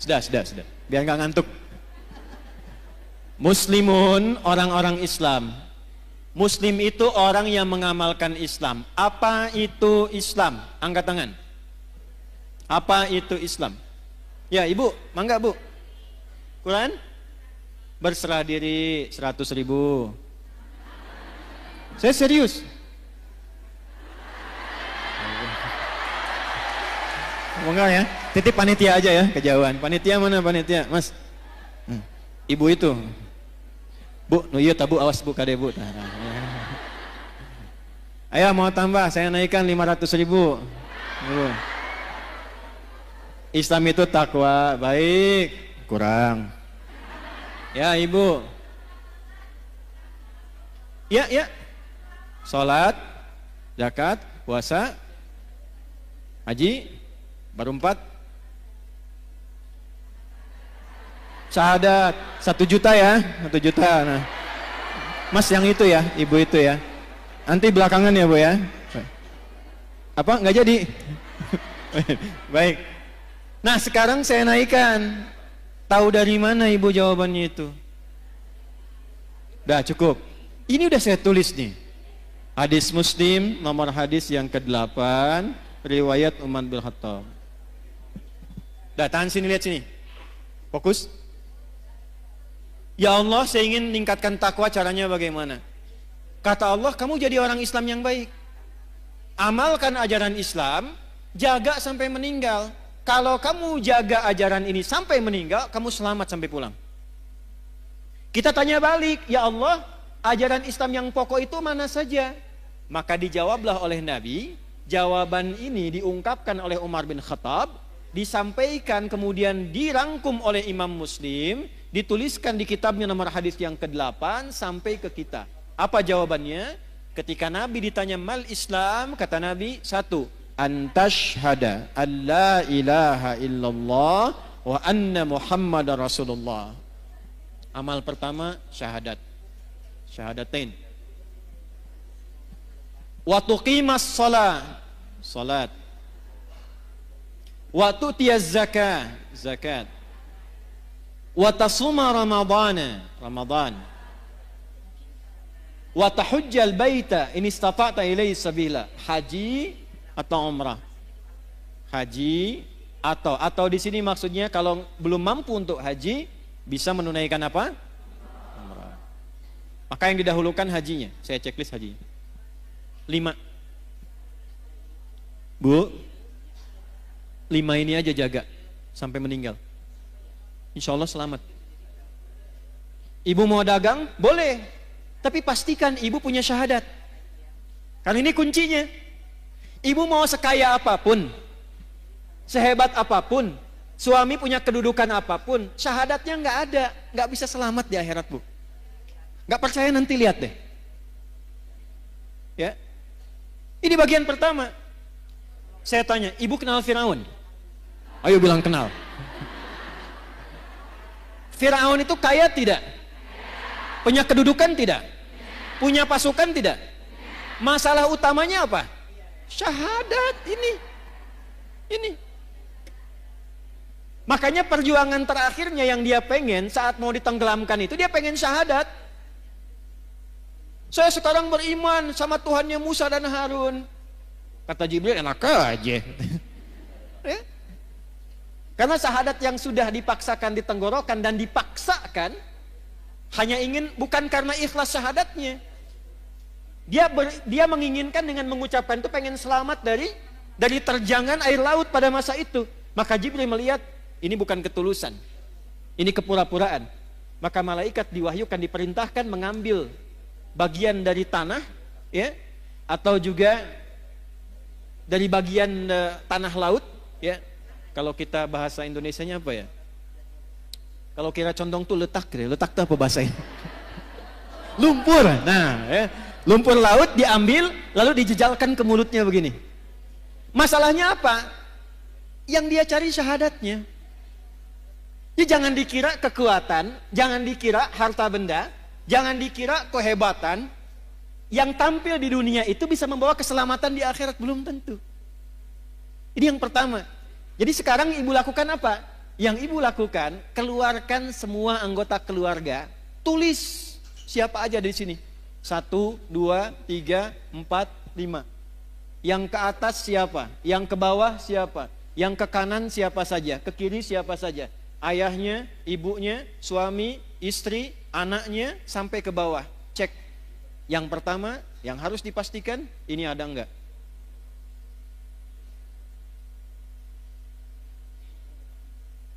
Sudah. Biar nggak ngantuk. Muslimun orang-orang Islam. Muslim itu orang yang mengamalkan Islam. Apa itu Islam? Angkat tangan. Apa itu Islam? Ya ibu, mangga bu. Quran? Berserah diri 100.000. Saya serius. Enggak ya, titip panitia aja ya, kejauhan. Panitia mana panitia, mas? Ibu itu. Bu, nuyut tabu, awas bu, kade bu. Ayo mau tambah, saya naikkan 500.000. Islam itu takwa, baik, kurang. Ya ibu, Ya, ya. Salat, zakat, puasa, haji, baru 4. Syahadat, 1 juta ya, 1 juta. Nah, Mas yang itu ya, ibu itu ya. Nanti belakangan ya Bu ya. Apa? Nggak jadi? Baik. Nah sekarang saya naikkan. Tahu dari mana ibu jawabannya itu? Udah cukup. Ini udah saya tulis nih. Hadis Muslim, nomor hadis yang ke-8, riwayat Umar bin Khattab. Udah, tahan sini, lihat sini. Fokus. Ya Allah, saya ingin meningkatkan takwa, caranya bagaimana? Kata Allah, kamu jadi orang Islam yang baik. Amalkan ajaran Islam, jaga sampai meninggal. Kalau kamu jaga ajaran ini sampai meninggal, kamu selamat sampai pulang. Kita tanya balik, ya Allah, ajaran Islam yang pokok itu mana saja? Maka dijawablah oleh Nabi, jawaban ini diungkapkan oleh Umar bin Khattab, disampaikan kemudian dirangkum oleh Imam Muslim, dituliskan di kitabnya nomor hadis yang ke-8 sampai ke kita. Apa jawabannya? Ketika Nabi ditanya mal Islam, kata Nabi, 1, antashhada an la ilaha illallah wa anna Muhammadar Rasulullah. Amal pertama syahadat, syahadatain. Wa tuqimas shalah, salat. Wa tu'tiyaz zakah, zakat. Wa tasuma ramadana, ramadan. Wa tahujjal baita in istata'ta ilaihi sabila, haji atau umrah. Haji atau di sini maksudnya kalau belum mampu untuk haji bisa menunaikan apa? Umrah. Maka yang didahulukan hajinya. Saya checklist haji. 5. Bu, 5 ini aja jaga sampai meninggal. Insya Allah selamat. Ibu mau dagang? Boleh. Tapi pastikan ibu punya syahadat. Karena ini kuncinya. Ibu mau sekaya apapun, sehebat apapun, suami punya kedudukan apapun, syahadatnya nggak ada, nggak bisa selamat di akhirat Bu. Nggak percaya nanti lihat deh. Ya, ini bagian pertama. Saya tanya, ibu kenal Firaun? Ayo bilang kenal. Firaun itu kaya tidak? Punya kedudukan tidak? Punya pasukan tidak? Masalah utamanya apa? Syahadat ini. Makanya perjuangan terakhirnya yang dia pengen saat mau ditenggelamkan itu, dia pengen syahadat. Saya sekarang beriman sama Tuhannya Musa dan Harun. Kata Jibril, enak aja. Ya? Karena syahadat yang sudah dipaksakan di tenggorokan dan dipaksakan hanya ingin, bukan karena ikhlas syahadatnya. Dia menginginkan dengan mengucapkan itu pengen selamat dari terjangan air laut pada masa itu. Maka Jibril melihat ini bukan ketulusan, ini kepura-puraan. Maka malaikat diwahyukan, diperintahkan mengambil bagian dari tanah, ya, atau juga dari bagian tanah laut, ya. Kalau kita bahasa Indonesianya apa ya? Kalau kira condong tuh letak tuh apa bahasanya? Lumpur. Nah, ya. Lumpur laut diambil lalu dijejalkan ke mulutnya begini. Masalahnya apa? Yang dia cari syahadatnya. Ya jangan dikira kekuatan, jangan dikira harta benda, jangan dikira kehebatan. Yang tampil di dunia itu bisa membawa keselamatan di akhirat, belum tentu. Ini yang pertama. Jadi sekarang ibu lakukan apa? Yang ibu lakukan, keluarkan semua anggota keluarga, tulis siapa aja di sini. 1, 2, 3, 4, 5. Yang ke atas siapa? Yang ke bawah siapa? Yang ke kanan siapa saja? Ke kiri siapa saja? Ayahnya, ibunya, suami, istri, anaknya, sampai ke bawah. Cek. Yang pertama, yang harus dipastikan, ini ada enggak?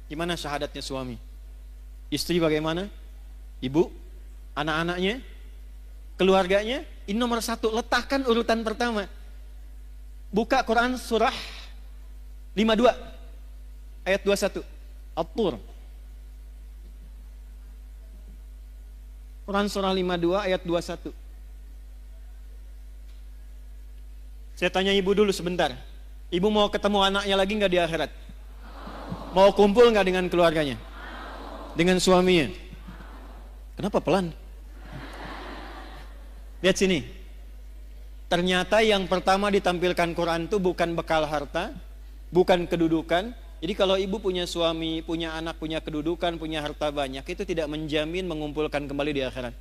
Gimana syahadatnya suami? Istri bagaimana? Ibu? Anak-anaknya? Keluarganya? Ini nomor 1, letakkan urutan pertama. Buka Quran surah 52 ayat 21. At-Tur. Quran surah 52 ayat 21. Saya tanya ibu dulu sebentar. Ibu mau ketemu anaknya lagi nggak di akhirat? Mau kumpul nggak dengan keluarganya? Dengan suaminya? Kenapa pelan? Lihat sini. Ternyata yang pertama ditampilkan Quran itu bukan bekal harta, bukan kedudukan. Jadi kalau ibu punya suami, punya anak, punya kedudukan, punya harta banyak, itu tidak menjamin mengumpulkan kembali di akhirat.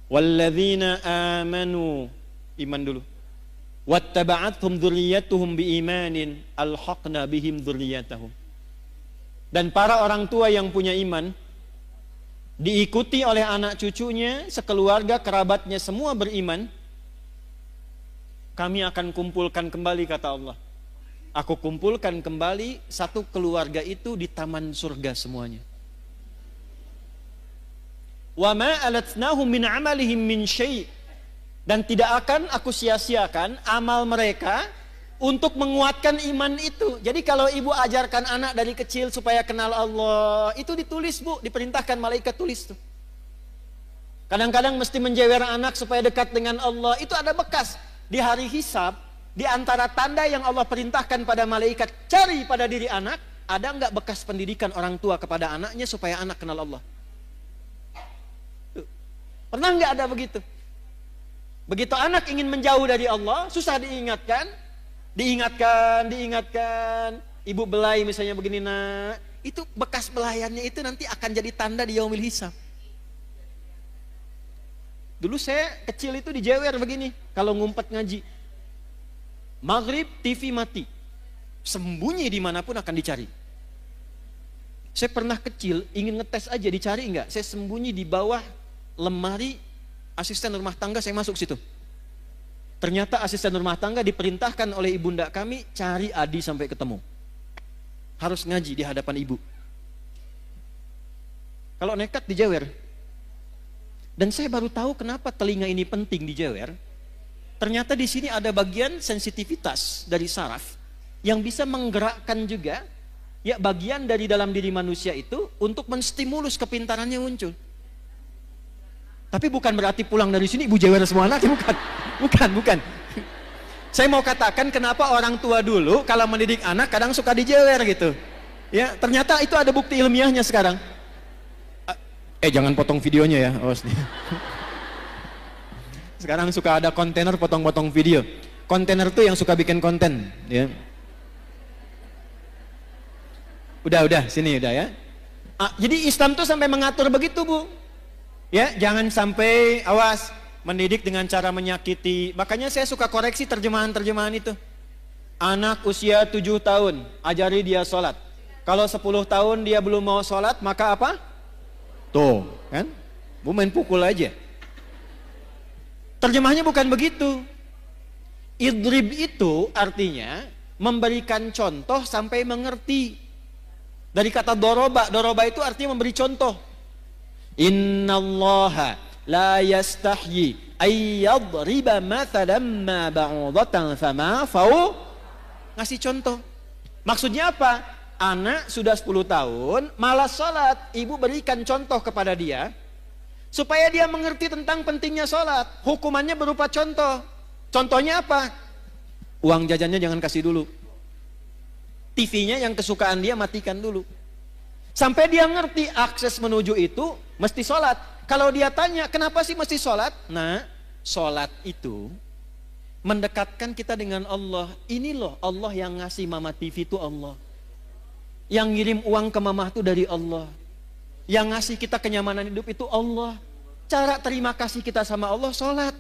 Walladzina amanu, iman dulu. Wattaba'athum dzurriyyatuhum biimanin alhaqna bihim dzurriyyatahum. Dan para orang tua yang punya iman diikuti oleh anak cucunya, sekeluarga, kerabatnya semua beriman, kami akan kumpulkan kembali, kata Allah. Aku kumpulkan kembali satu keluarga itu di taman surga semuanya. Wa ma alatnahum min amalihim min syai'. Dan tidak akan aku sia-siakan amal mereka untuk menguatkan iman itu. Jadi kalau ibu ajarkan anak dari kecil supaya kenal Allah, itu ditulis bu, diperintahkan malaikat tulis tuh. Kadang-kadang mesti menjewer anak supaya dekat dengan Allah, itu ada bekas. Di hari hisab, di antara tanda yang Allah perintahkan pada malaikat cari pada diri anak, ada nggak bekas pendidikan orang tua kepada anaknya supaya anak kenal Allah? Tuh. Pernah nggak ada begitu? Begitu anak ingin menjauh dari Allah, susah diingatkan. Ibu belai misalnya begini nak, itu bekas belayannya itu nanti akan jadi tanda di yaumil hisab. Dulu saya kecil itu dijewer begini, kalau ngumpet ngaji. Maghrib TV mati, sembunyi dimanapun akan dicari. Saya pernah kecil ingin ngetes aja, dicari enggak? Saya sembunyi di bawah lemari asisten rumah tangga, saya masuk situ. Ternyata asisten rumah tangga diperintahkan oleh ibunda kami cari Adi sampai ketemu. Harus ngaji di hadapan ibu. Kalau nekat dijewer. Dan saya baru tahu kenapa telinga ini penting dijewer. Ternyata di sini ada bagian sensitivitas dari saraf yang bisa menggerakkan juga ya bagian dari dalam diri manusia itu untuk menstimulus kepintarannya muncul. Tapi bukan berarti pulang dari sini ibu jewer semua anak, bukan. Saya mau katakan kenapa orang tua dulu kalau mendidik anak kadang suka dijewer gitu. Ya, ternyata itu ada bukti ilmiahnya sekarang. Jangan potong videonya ya, awas nih. Sekarang suka ada kontainer potong-potong video. Kontainer tuh yang suka bikin konten, ya. Udah, sini udah ya. Jadi Islam tuh sampai mengatur begitu, Bu. Ya, jangan sampai awas mendidik dengan cara menyakiti. Makanya saya suka koreksi terjemahan-terjemahan itu. Anak usia 7 tahun, ajari dia sholat. Kalau 10 tahun dia belum mau sholat, maka apa? Tuh, kan? Bu main pukul aja. Terjemahnya bukan begitu. Idrib itu artinya memberikan contoh sampai mengerti. Dari kata doroba, doroba itu artinya memberi contoh. Innallaha la yastahyi ayyadriba mathalan ma ba'udatan fama fau. Ngasih contoh. Maksudnya apa? Anak sudah 10 tahun malas sholat, ibu berikan contoh kepada dia supaya dia mengerti tentang pentingnya sholat. Hukumannya berupa contoh. Contohnya apa? Uang jajannya jangan kasih dulu, TV-nya yang kesukaan dia matikan dulu. Sampai dia ngerti akses menuju itu mesti sholat. Kalau dia tanya kenapa sih mesti sholat? Nah, sholat itu mendekatkan kita dengan Allah. Ini loh Allah yang ngasih mama TV itu Allah. Yang ngirim uang ke mama itu dari Allah. Yang ngasih kita kenyamanan hidup itu Allah. Cara terima kasih kita sama Allah sholat.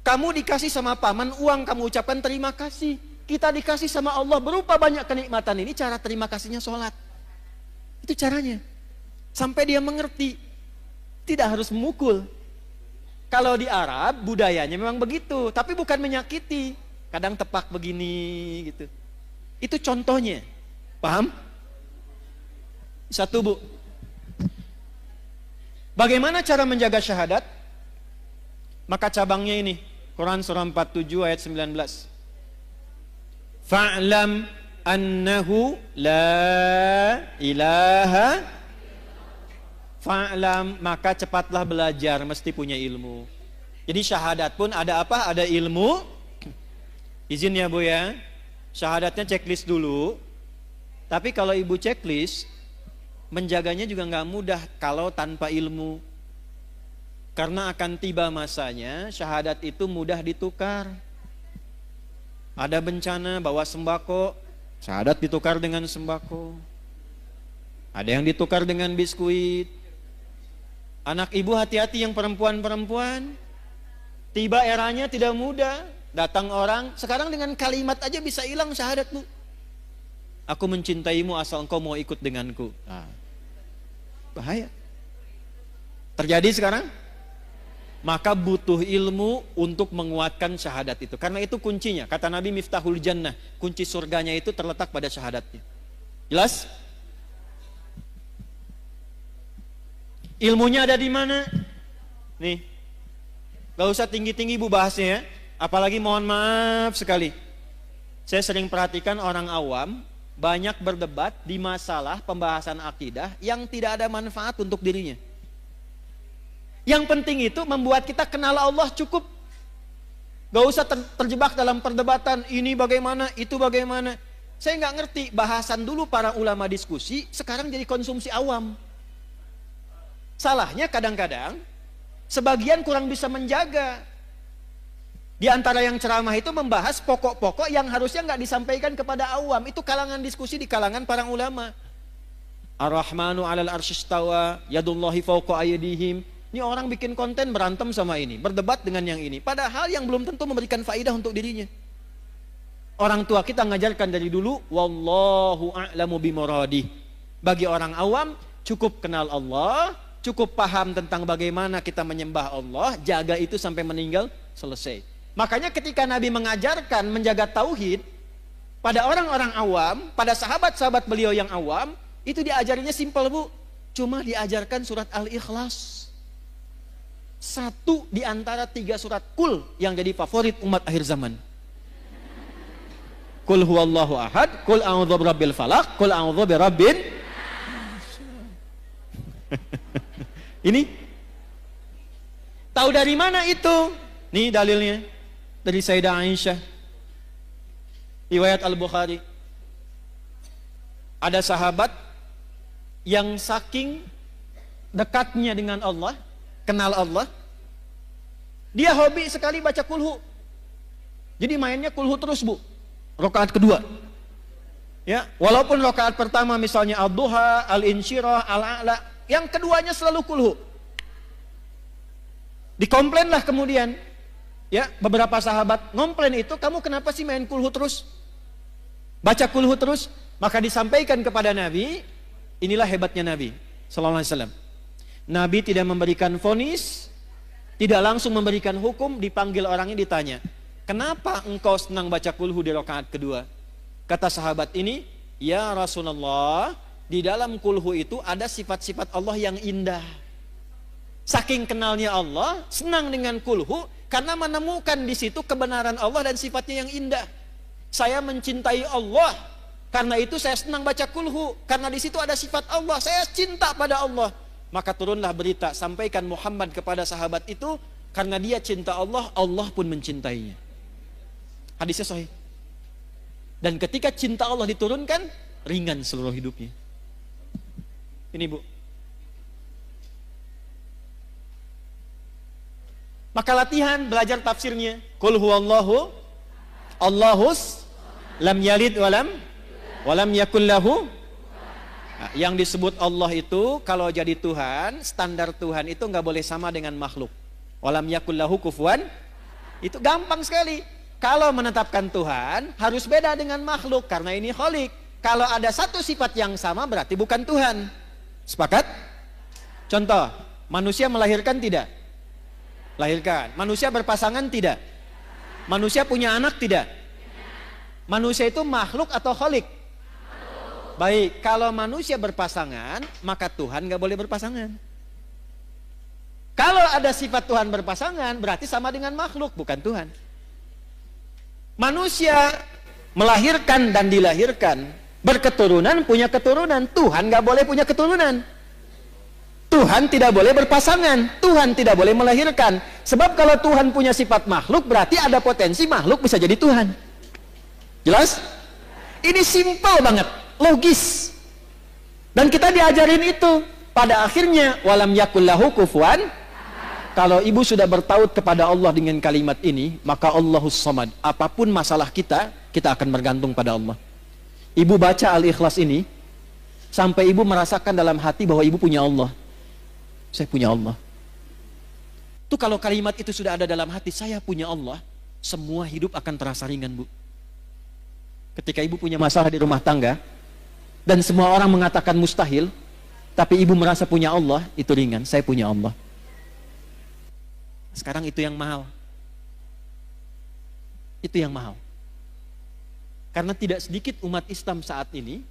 Kamu dikasih sama paman uang, kamu ucapkan terima kasih. Kita dikasih sama Allah berupa banyak kenikmatan ini, cara terima kasihnya sholat. Itu caranya. Sampai dia mengerti. Tidak harus memukul. Kalau di Arab budayanya memang begitu, tapi bukan menyakiti. Kadang tepak begini gitu. Itu contohnya. Paham? Satu, Bu. Bagaimana cara menjaga syahadat? Maka cabangnya ini, Quran surah 47 ayat 19. Fa'lam annahu la ilaha. Fa'lam, maka cepatlah belajar, mesti punya ilmu. Jadi syahadat pun ada apa? Ada ilmu, Izin ya Bu ya, syahadatnya checklist dulu. Tapi kalau ibu checklist, menjaganya juga nggak mudah kalau tanpa ilmu. Karena akan tiba masanya syahadat itu mudah ditukar. Ada bencana bawa sembako, syahadat ditukar dengan sembako. Ada yang ditukar dengan biskuit. Anak ibu hati-hati yang perempuan-perempuan. Tiba eranya tidak mudah. Datang orang, sekarang dengan kalimat aja bisa hilang syahadat Bu. Aku mencintaimu asal engkau mau ikut denganku. Nah, bahaya. Terjadi sekarang? Maka butuh ilmu untuk menguatkan syahadat itu. Karena itu kuncinya. Kata Nabi Miftahul Jannah, kunci surganya itu terletak pada syahadatnya. Jelas? Ilmunya ada di mana? Nih. Gak usah tinggi-tinggi Bu bahasnya ya. Apalagi mohon maaf sekali. Saya sering perhatikan orang awam banyak berdebat di masalah pembahasan akidah yang tidak ada manfaat untuk dirinya. Yang penting itu membuat kita kenal Allah cukup. Gak usah terjebak dalam perdebatan ini bagaimana, itu bagaimana. Saya nggak ngerti bahasan dulu para ulama diskusi, sekarang jadi konsumsi awam. Salahnya kadang-kadang sebagian kurang bisa menjaga. Di antara yang ceramah itu membahas pokok-pokok yang harusnya nggak disampaikan kepada awam. Itu kalangan diskusi di kalangan para ulama. Ar-Rahmanu 'alal arsyistawa, yadullahi fawqa aydihim. Ini orang bikin konten berantem sama ini, berdebat dengan yang ini. Padahal yang belum tentu memberikan faidah untuk dirinya. Orang tua kita ngajarkan dari dulu, wallahu a'lamu bimuradih. Bagi orang awam cukup kenal Allah, cukup paham tentang bagaimana kita menyembah Allah, jaga itu sampai meninggal, selesai. Makanya ketika Nabi mengajarkan menjaga tauhid pada orang-orang awam, pada sahabat-sahabat beliau yang awam, itu diajarinya simpel Bu. Cuma diajarkan surat Al-Ikhlas. Satu di antara 3 surat Qul yang jadi favorit umat akhir zaman. Qul huwallahu ahad, Qul a'udzu birabbil falaq, Qul a'udzu birabbin. Ini tahu dari mana itu? Nih dalilnya dari Sayyidah Aisyah, riwayat Al-Bukhari. Ada sahabat yang saking dekatnya dengan Allah, kenal Allah, dia hobi sekali baca kulhu. Jadi mainnya kulhu terus Bu, rakaat kedua. Ya, walaupun rakaat pertama misalnya Ad-Duha, Al-Insyirah, Al-A'la, yang keduanya selalu kulhu. Dikomplainlah kemudian, ya beberapa sahabat ngomplain itu, kamu kenapa sih main kulhu terus? Baca kulhu terus? Maka disampaikan kepada Nabi, inilah hebatnya Nabi sallallahu alaihi wasallam. Nabi tidak memberikan vonis, tidak langsung memberikan hukum, dipanggil orangnya ditanya, kenapa engkau senang baca kulhu di rakaat kedua? Kata sahabat ini, ya Rasulullah, di dalam kulhu itu ada sifat-sifat Allah yang indah. Saking kenalnya Allah, senang dengan kulhu karena menemukan di situ kebenaran Allah dan sifatnya yang indah. Saya mencintai Allah, karena itu saya senang baca kulhu, karena di situ ada sifat Allah, saya cinta pada Allah. Maka turunlah berita, sampaikan Muhammad kepada sahabat itu, karena dia cinta Allah, Allah pun mencintainya. Hadisnya sahih. Dan ketika cinta Allah diturunkan, ringan seluruh hidupnya. Ini Bu. Maka latihan belajar tafsirnya. Qul huwallahu Allahus lam yalid walam yakul lahu. Nah, yang disebut Allah itu kalau jadi Tuhan, standar Tuhan itu nggak boleh sama dengan makhluk. Walam yakul lahu kufuwan. Itu gampang sekali. Kalau menetapkan Tuhan harus beda dengan makhluk karena ini khalik. Kalau ada satu sifat yang sama berarti bukan Tuhan. Sepakat? Contoh, manusia melahirkan tidak? Lahirkan. Manusia berpasangan tidak? Manusia punya anak tidak? Manusia itu makhluk atau khalik? Baik, kalau manusia berpasangan, maka Tuhan gak boleh berpasangan. Kalau ada sifat Tuhan berpasangan, berarti sama dengan makhluk, bukan Tuhan. Manusia melahirkan dan dilahirkan, berketurunan, punya keturunan. Tuhan gak boleh punya keturunan. Tuhan tidak boleh berpasangan, Tuhan tidak boleh melahirkan. Sebab kalau Tuhan punya sifat makhluk, berarti ada potensi makhluk bisa jadi Tuhan. Jelas? Ini simpel banget, logis. Dan kita diajarin itu. Pada akhirnya, walam yakul lahu kufuwan. Kalau ibu sudah bertaut kepada Allah dengan kalimat ini, maka Allahus Samad. Apapun masalah kita akan bergantung pada Allah. Ibu baca Al-Ikhlas ini, sampai ibu merasakan dalam hati bahwa ibu punya Allah. Saya punya Allah. Itu kalau kalimat itu sudah ada dalam hati, saya punya Allah, semua hidup akan terasa ringan, Bu. Ketika ibu punya masalah di rumah tangga, dan semua orang mengatakan mustahil, tapi ibu merasa punya Allah, itu ringan. Saya punya Allah. Sekarang itu yang mahal. Itu yang mahal. Karena tidak sedikit umat Islam saat ini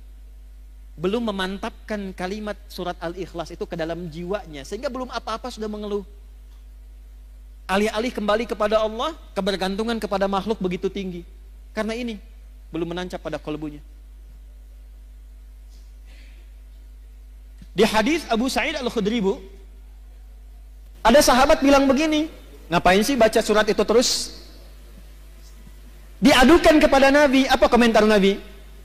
belum memantapkan kalimat surat Al-Ikhlas itu ke dalam jiwanya, sehingga belum apa-apa sudah mengeluh. Alih-alih kembali kepada Allah, kebergantungan kepada makhluk begitu tinggi. Karena ini belum menancap pada kalbunya. Di hadis Abu Sa'id Al-Khudri, Bu, ada sahabat bilang begini, ngapain sih baca surat itu terus? Diadukan kepada Nabi, apa komentar Nabi?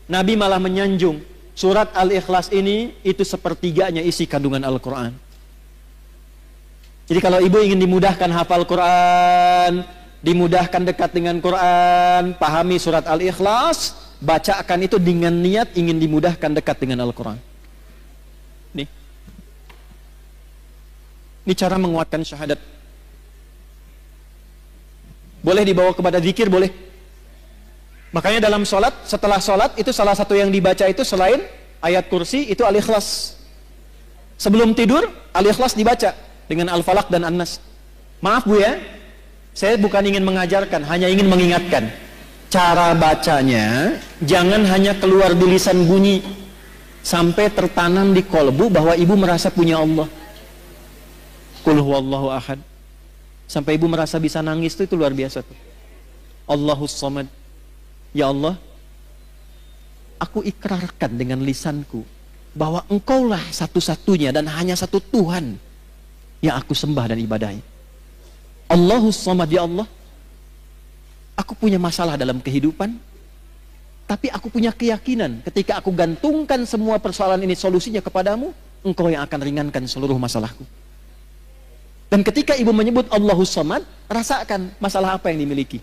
Nabi malah menyanjung, surat Al-Ikhlas ini itu sepertiganya isi kandungan Al-Quran. Jadi kalau ibu ingin dimudahkan hafal Quran, dimudahkan dekat dengan Quran, pahami surat Al-Ikhlas, bacakan itu dengan niat ingin dimudahkan dekat dengan Al-Quran. Ini cara menguatkan syahadat. Boleh dibawa kepada zikir, boleh. Makanya dalam sholat, setelah sholat itu salah satu yang dibaca itu selain ayat kursi itu Al-Ikhlas. Sebelum tidur Al-Ikhlas dibaca dengan Al-Falaq dan An-Nas. Maaf Bu ya, saya bukan ingin mengajarkan, hanya ingin mengingatkan. Cara bacanya jangan hanya keluar di lisan bunyi, sampai tertanam di kolbu bahwa ibu merasa punya Allah. Qul huwallahu ahad. Sampai ibu merasa bisa nangis itu luar biasa tuh. Allahus Samad. Ya Allah, aku ikrarkan dengan lisanku bahwa Engkaulah satu-satunya dan hanya satu Tuhan yang aku sembah dan ibadahi. Allahus Samad, ya Allah, aku punya masalah dalam kehidupan, tapi aku punya keyakinan ketika aku gantungkan semua persoalan ini solusinya kepadamu, Engkau yang akan ringankan seluruh masalahku. Dan ketika ibu menyebut Allahus Samad, rasakan masalah apa yang dimiliki.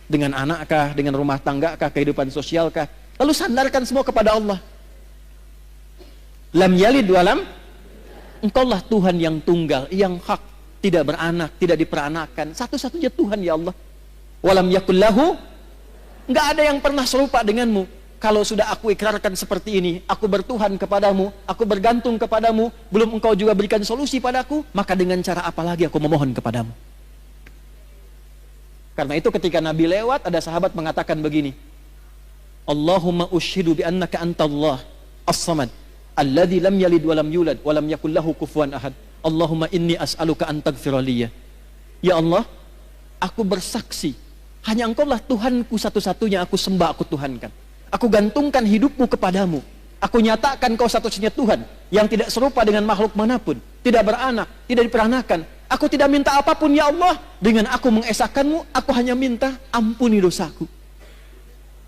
Dengan anakkah, dengan rumah tanggakah, kehidupan sosialkah. Lalu sandarkan semua kepada Allah. Lam yalid walam, Engkaulah Tuhan yang tunggal, yang hak, tidak beranak, tidak diperanakan. Satu-satunya Tuhan, ya Allah. Walam yakul lahu, enggak ada yang pernah serupa denganmu. Kalau sudah aku ikrarkan seperti ini, aku bertuhan kepadamu, aku bergantung kepadamu, belum Engkau juga berikan solusi padaku, maka dengan cara apa lagi aku memohon kepadamu? Karena itu ketika Nabi lewat, ada sahabat mengatakan begini, Allahumma ushidu bi annaka antallah as-samad alladhi lam yalid walam yulad walam yakul lahu kufuwan ahad. Allahumma inni as'aluka an taghfira liya. Ya Allah, aku bersaksi hanya Engkaulah Tuhanku satu-satunya, aku sembah, aku tuhankan. Aku gantungkan hidupmu kepadamu. Aku nyatakan Kau satu-satunya Tuhan yang tidak serupa dengan makhluk manapun, tidak beranak, tidak diperanakan. Aku tidak minta apapun, ya Allah. Dengan aku mengesahkanmu, aku hanya minta ampuni dosaku.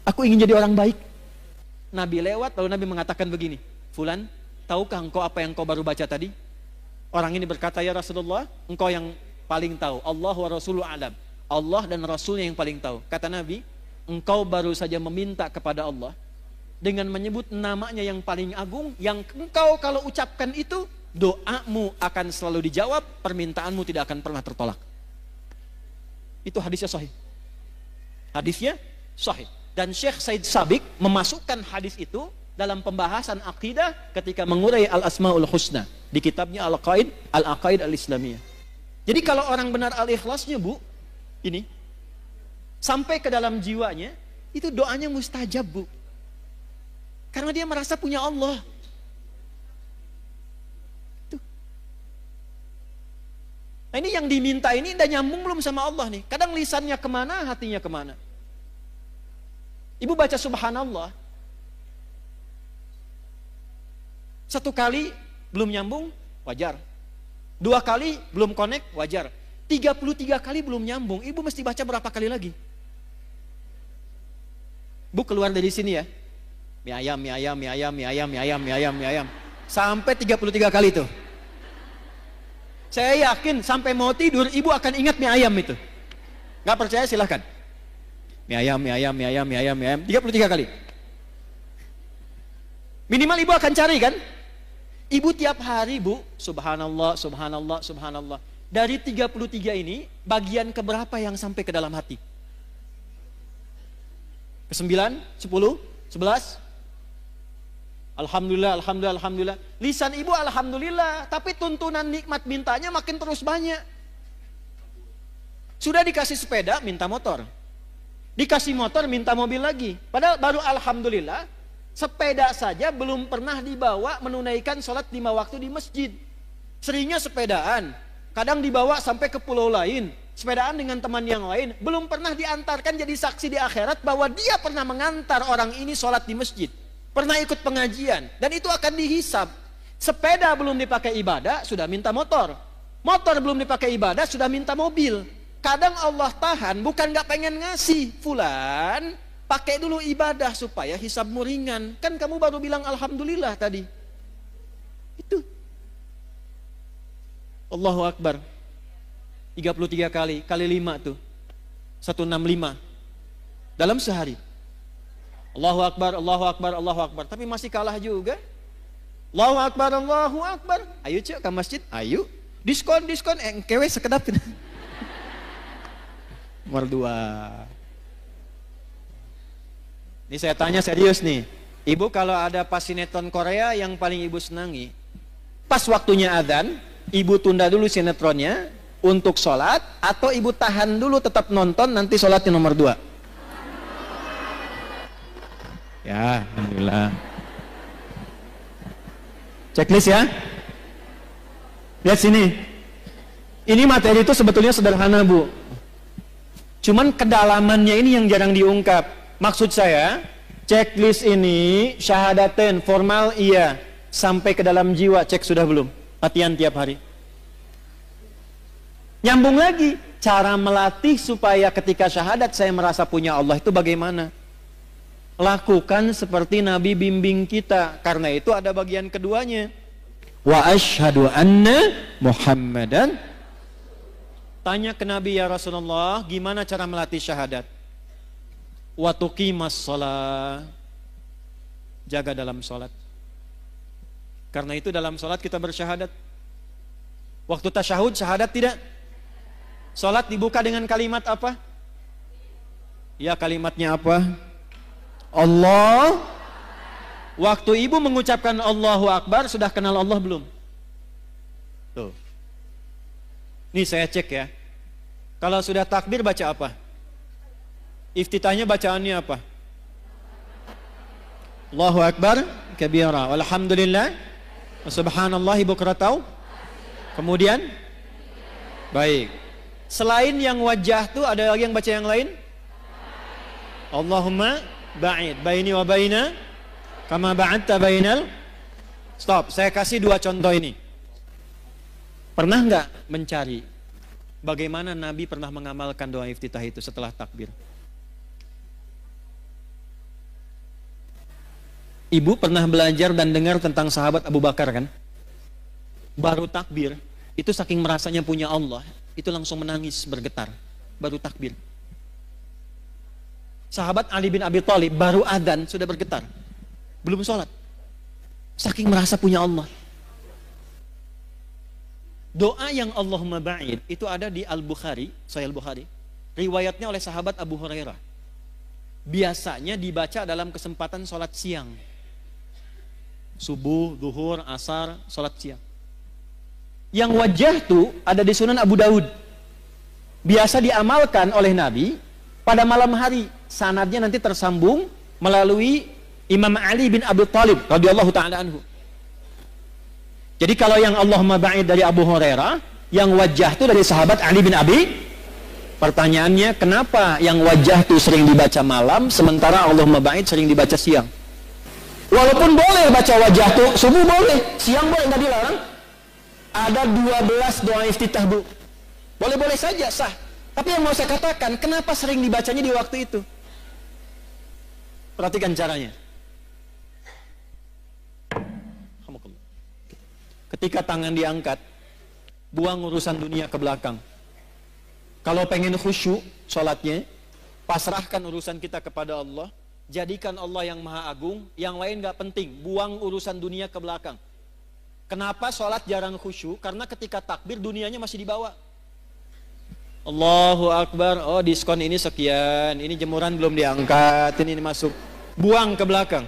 Aku ingin jadi orang baik. Nabi lewat, lalu Nabi mengatakan begini, Fulan, tahukah engkau apa yang kau baru baca tadi? Orang ini berkata, ya Rasulullah, engkau yang paling tahu. Allah wa Rasuluhu a'lam. Allah dan Rasulnya yang paling tahu. Kata Nabi, engkau baru saja meminta kepada Allah dengan menyebut namanya yang paling agung, yang engkau kalau ucapkan itu, doamu akan selalu dijawab, permintaanmu tidak akan pernah tertolak. Itu hadisnya sahih. Hadisnya sahih. Dan Syekh Said Sabiq memasukkan hadis itu dalam pembahasan akidah ketika mengurai Al-Asmaul Husna di kitabnya Al-Aqaid Al-Islamiyah. Jadi kalau orang benar Al-Ikhlasnya, Bu, ini sampai ke dalam jiwanya, itu doanya mustajab, Bu. Karena dia merasa punya Allah. Tuh. Nah, ini yang diminta ini udah nyambung belum sama Allah nih. Kadang lisannya kemana, hatinya kemana. Ibu baca subhanallah, satu kali belum nyambung, wajar. Dua kali belum connect, wajar. 33 kali belum nyambung, ibu mesti baca berapa kali lagi? Bu keluar dari sini ya. Mie ayam, mie ayam, mie ayam, mie ayam, mie ayam, mie ayam, mie ayam. Sampai 33 kali tuh. Saya yakin sampai mau tidur ibu akan ingat mie ayam itu. Gak percaya silahkan. Mie ayam, mie ayam, mie ayam, mie ayam, mie ayam. 33 kali. Minimal ibu akan cari kan? Ibu tiap hari bu, subhanallah, subhanallah, subhanallah. Dari 33 ini, bagian keberapa yang sampai ke dalam hati? Ke-9, 10, 11? Alhamdulillah, alhamdulillah, alhamdulillah. Lisan ibu alhamdulillah, tapi tuntunan nikmat mintanya makin terus banyak. Sudah dikasih sepeda, minta motor. Dikasih motor, minta mobil lagi. Padahal baru alhamdulillah, sepeda saja belum pernah dibawa menunaikan sholat 5 waktu di masjid. Seringnya sepedaan, kadang dibawa sampai ke pulau lain, sepedaan dengan teman yang lain, belum pernah diantarkan jadi saksi di akhirat bahwa dia pernah mengantar orang ini sholat di masjid, pernah ikut pengajian, dan itu akan dihisab. Sepeda belum dipakai ibadah, sudah minta motor. Motor belum dipakai ibadah, sudah minta mobil. Kadang Allah tahan, bukan gak pengen ngasih. Fulan, pakai dulu ibadah supaya hisabmu ringan. Kan kamu baru bilang alhamdulillah tadi. Itu. Allahu Akbar. 33 kali, kali 5 tuh. 165. Dalam sehari. Allahu Akbar, Allahu Akbar, Allahu Akbar. Tapi masih kalah juga. Allahu Akbar, Allahu Akbar. Ayo cek ke masjid, ayo. Diskon, diskon, kewe sekedap. Nomor 2. Ini saya tanya serius nih. Ibu kalau ada pas sinetron Korea yang paling ibu senangi, pas waktunya adzan, ibu tunda dulu sinetronnya untuk sholat, atau ibu tahan dulu tetap nonton nanti sholatnya nomor 2? Ya, alhamdulillah. Checklist ya. Lihat sini. Ini materi itu sebetulnya sederhana bu. Cuman kedalamannya ini yang jarang diungkap. Maksud saya, checklist ini syahadaten formal iya, sampai ke dalam jiwa cek sudah belum? Latihan tiap hari. Nyambung lagi, cara melatih supaya ketika syahadat saya merasa punya Allah itu bagaimana? Lakukan seperti Nabi bimbing kita, karena itu ada bagian keduanya. Wa asyhadu anna Muhammadan. Tanya ke Nabi, ya Rasulullah, gimana cara melatih syahadat? Wa tuqimas shalah. Jaga dalam sholat. Karena itu dalam sholat kita bersyahadat. Waktu tasyahud syahadat tidak? Sholat dibuka dengan kalimat apa? Ya, kalimatnya apa? Allah. Waktu ibu mengucapkan Allahu Akbar, sudah kenal Allah belum? Tuh. Nih saya cek ya. Kalau sudah takbir baca apa? Iftitahnya bacaannya apa? Allahu Akbar kabira walhamdulillah wa subhanallahi bukratan. Kemudian baik. Selain yang wajah tuh ada lagi yang baca yang lain? Allahumma ba'id baini wa baina kama ba'adta bainal. Stop, saya kasih 2 contoh ini. Pernah nggak mencari bagaimana Nabi pernah mengamalkan doa iftitah itu setelah takbir? Ibu pernah belajar dan dengar tentang sahabat Abu Bakar kan? Baru takbir, itu saking merasanya punya Allah, itu langsung menangis bergetar, baru takbir. Sahabat Ali bin Abi Thalib baru adzan sudah bergetar, belum sholat, saking merasa punya Allah. Doa yang Allahumma ba'id itu ada di Al-Bukhari, Sahih Al-Bukhari. Riwayatnya oleh sahabat Abu Hurairah. Biasanya dibaca dalam kesempatan sholat siang. Subuh, zuhur, asar, sholat siang. Yang wajah tuh ada di Sunan Abu Daud. Biasa diamalkan oleh Nabi pada malam hari. Sanadnya nanti tersambung melalui Imam Ali bin Abi Thalib radhiyallahu ta'ala anhu. Jadi kalau yang Allahumma ba'id dari Abu Hurairah, yang wajah itu dari sahabat Ali bin Abi. Pertanyaannya, kenapa yang wajah itu sering dibaca malam, sementara Allahumma ba'id sering dibaca siang? Walaupun boleh baca wajah itu, subuh boleh, siang boleh, nggak dilarang. Ada 12 doa iftitah bu. Boleh-boleh saja, sah. Tapi yang mau saya katakan, kenapa sering dibacanya di waktu itu? Perhatikan caranya. Ketika tangan diangkat, buang urusan dunia ke belakang. Kalau pengen khusyuk sholatnya, pasrahkan urusan kita kepada Allah. Jadikan Allah yang maha agung, yang lain gak penting. Buang urusan dunia ke belakang. Kenapa sholat jarang khusyuk? Karena ketika takbir dunianya masih dibawa. Allahu Akbar, oh diskon ini sekian, ini jemuran belum diangkat, ini masuk. Buang ke belakang.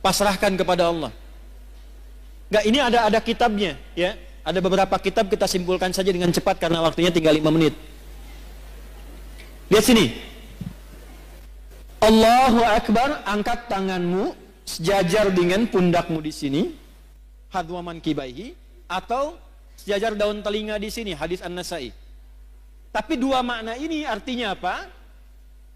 Pasrahkan kepada Allah. Enggak, ini ada kitabnya, ya. Ada beberapa kitab, kita simpulkan saja dengan cepat karena waktunya tinggal 5 menit. Lihat sini. Allahu Akbar, angkat tanganmu sejajar dengan pundakmu di sini, hadwaman kibaihi, atau sejajar daun telinga di sini, hadis An-Nasai. Tapi dua makna ini artinya apa?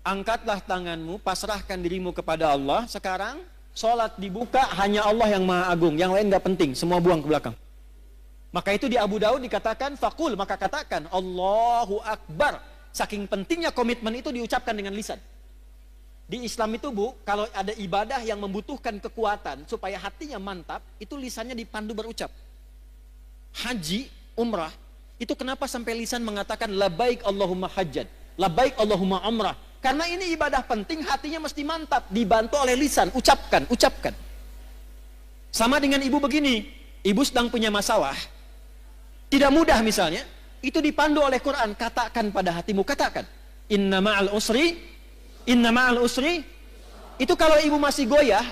Angkatlah tanganmu, pasrahkan dirimu kepada Allah. Sekarang sholat dibuka, hanya Allah yang maha agung, yang lain gak penting, semua buang ke belakang. Maka itu di Abu Daud dikatakan fakul, maka katakan Allahu Akbar. Saking pentingnya komitmen itu diucapkan dengan lisan. Di Islam itu Bu, kalau ada ibadah yang membutuhkan kekuatan supaya hatinya mantap, itu lisannya dipandu berucap. Haji, umrah, itu kenapa sampai lisan mengatakan labaik Allahumma hajjad, labaik Allahumma umrah. Karena ini ibadah penting, hatinya mesti mantap, dibantu oleh lisan, ucapkan, ucapkan. Sama dengan ibu begini, ibu sedang punya masalah, tidak mudah misalnya, itu dipandu oleh Quran, katakan pada hatimu, katakan. Inna ma'al usri, itu kalau ibu masih goyah,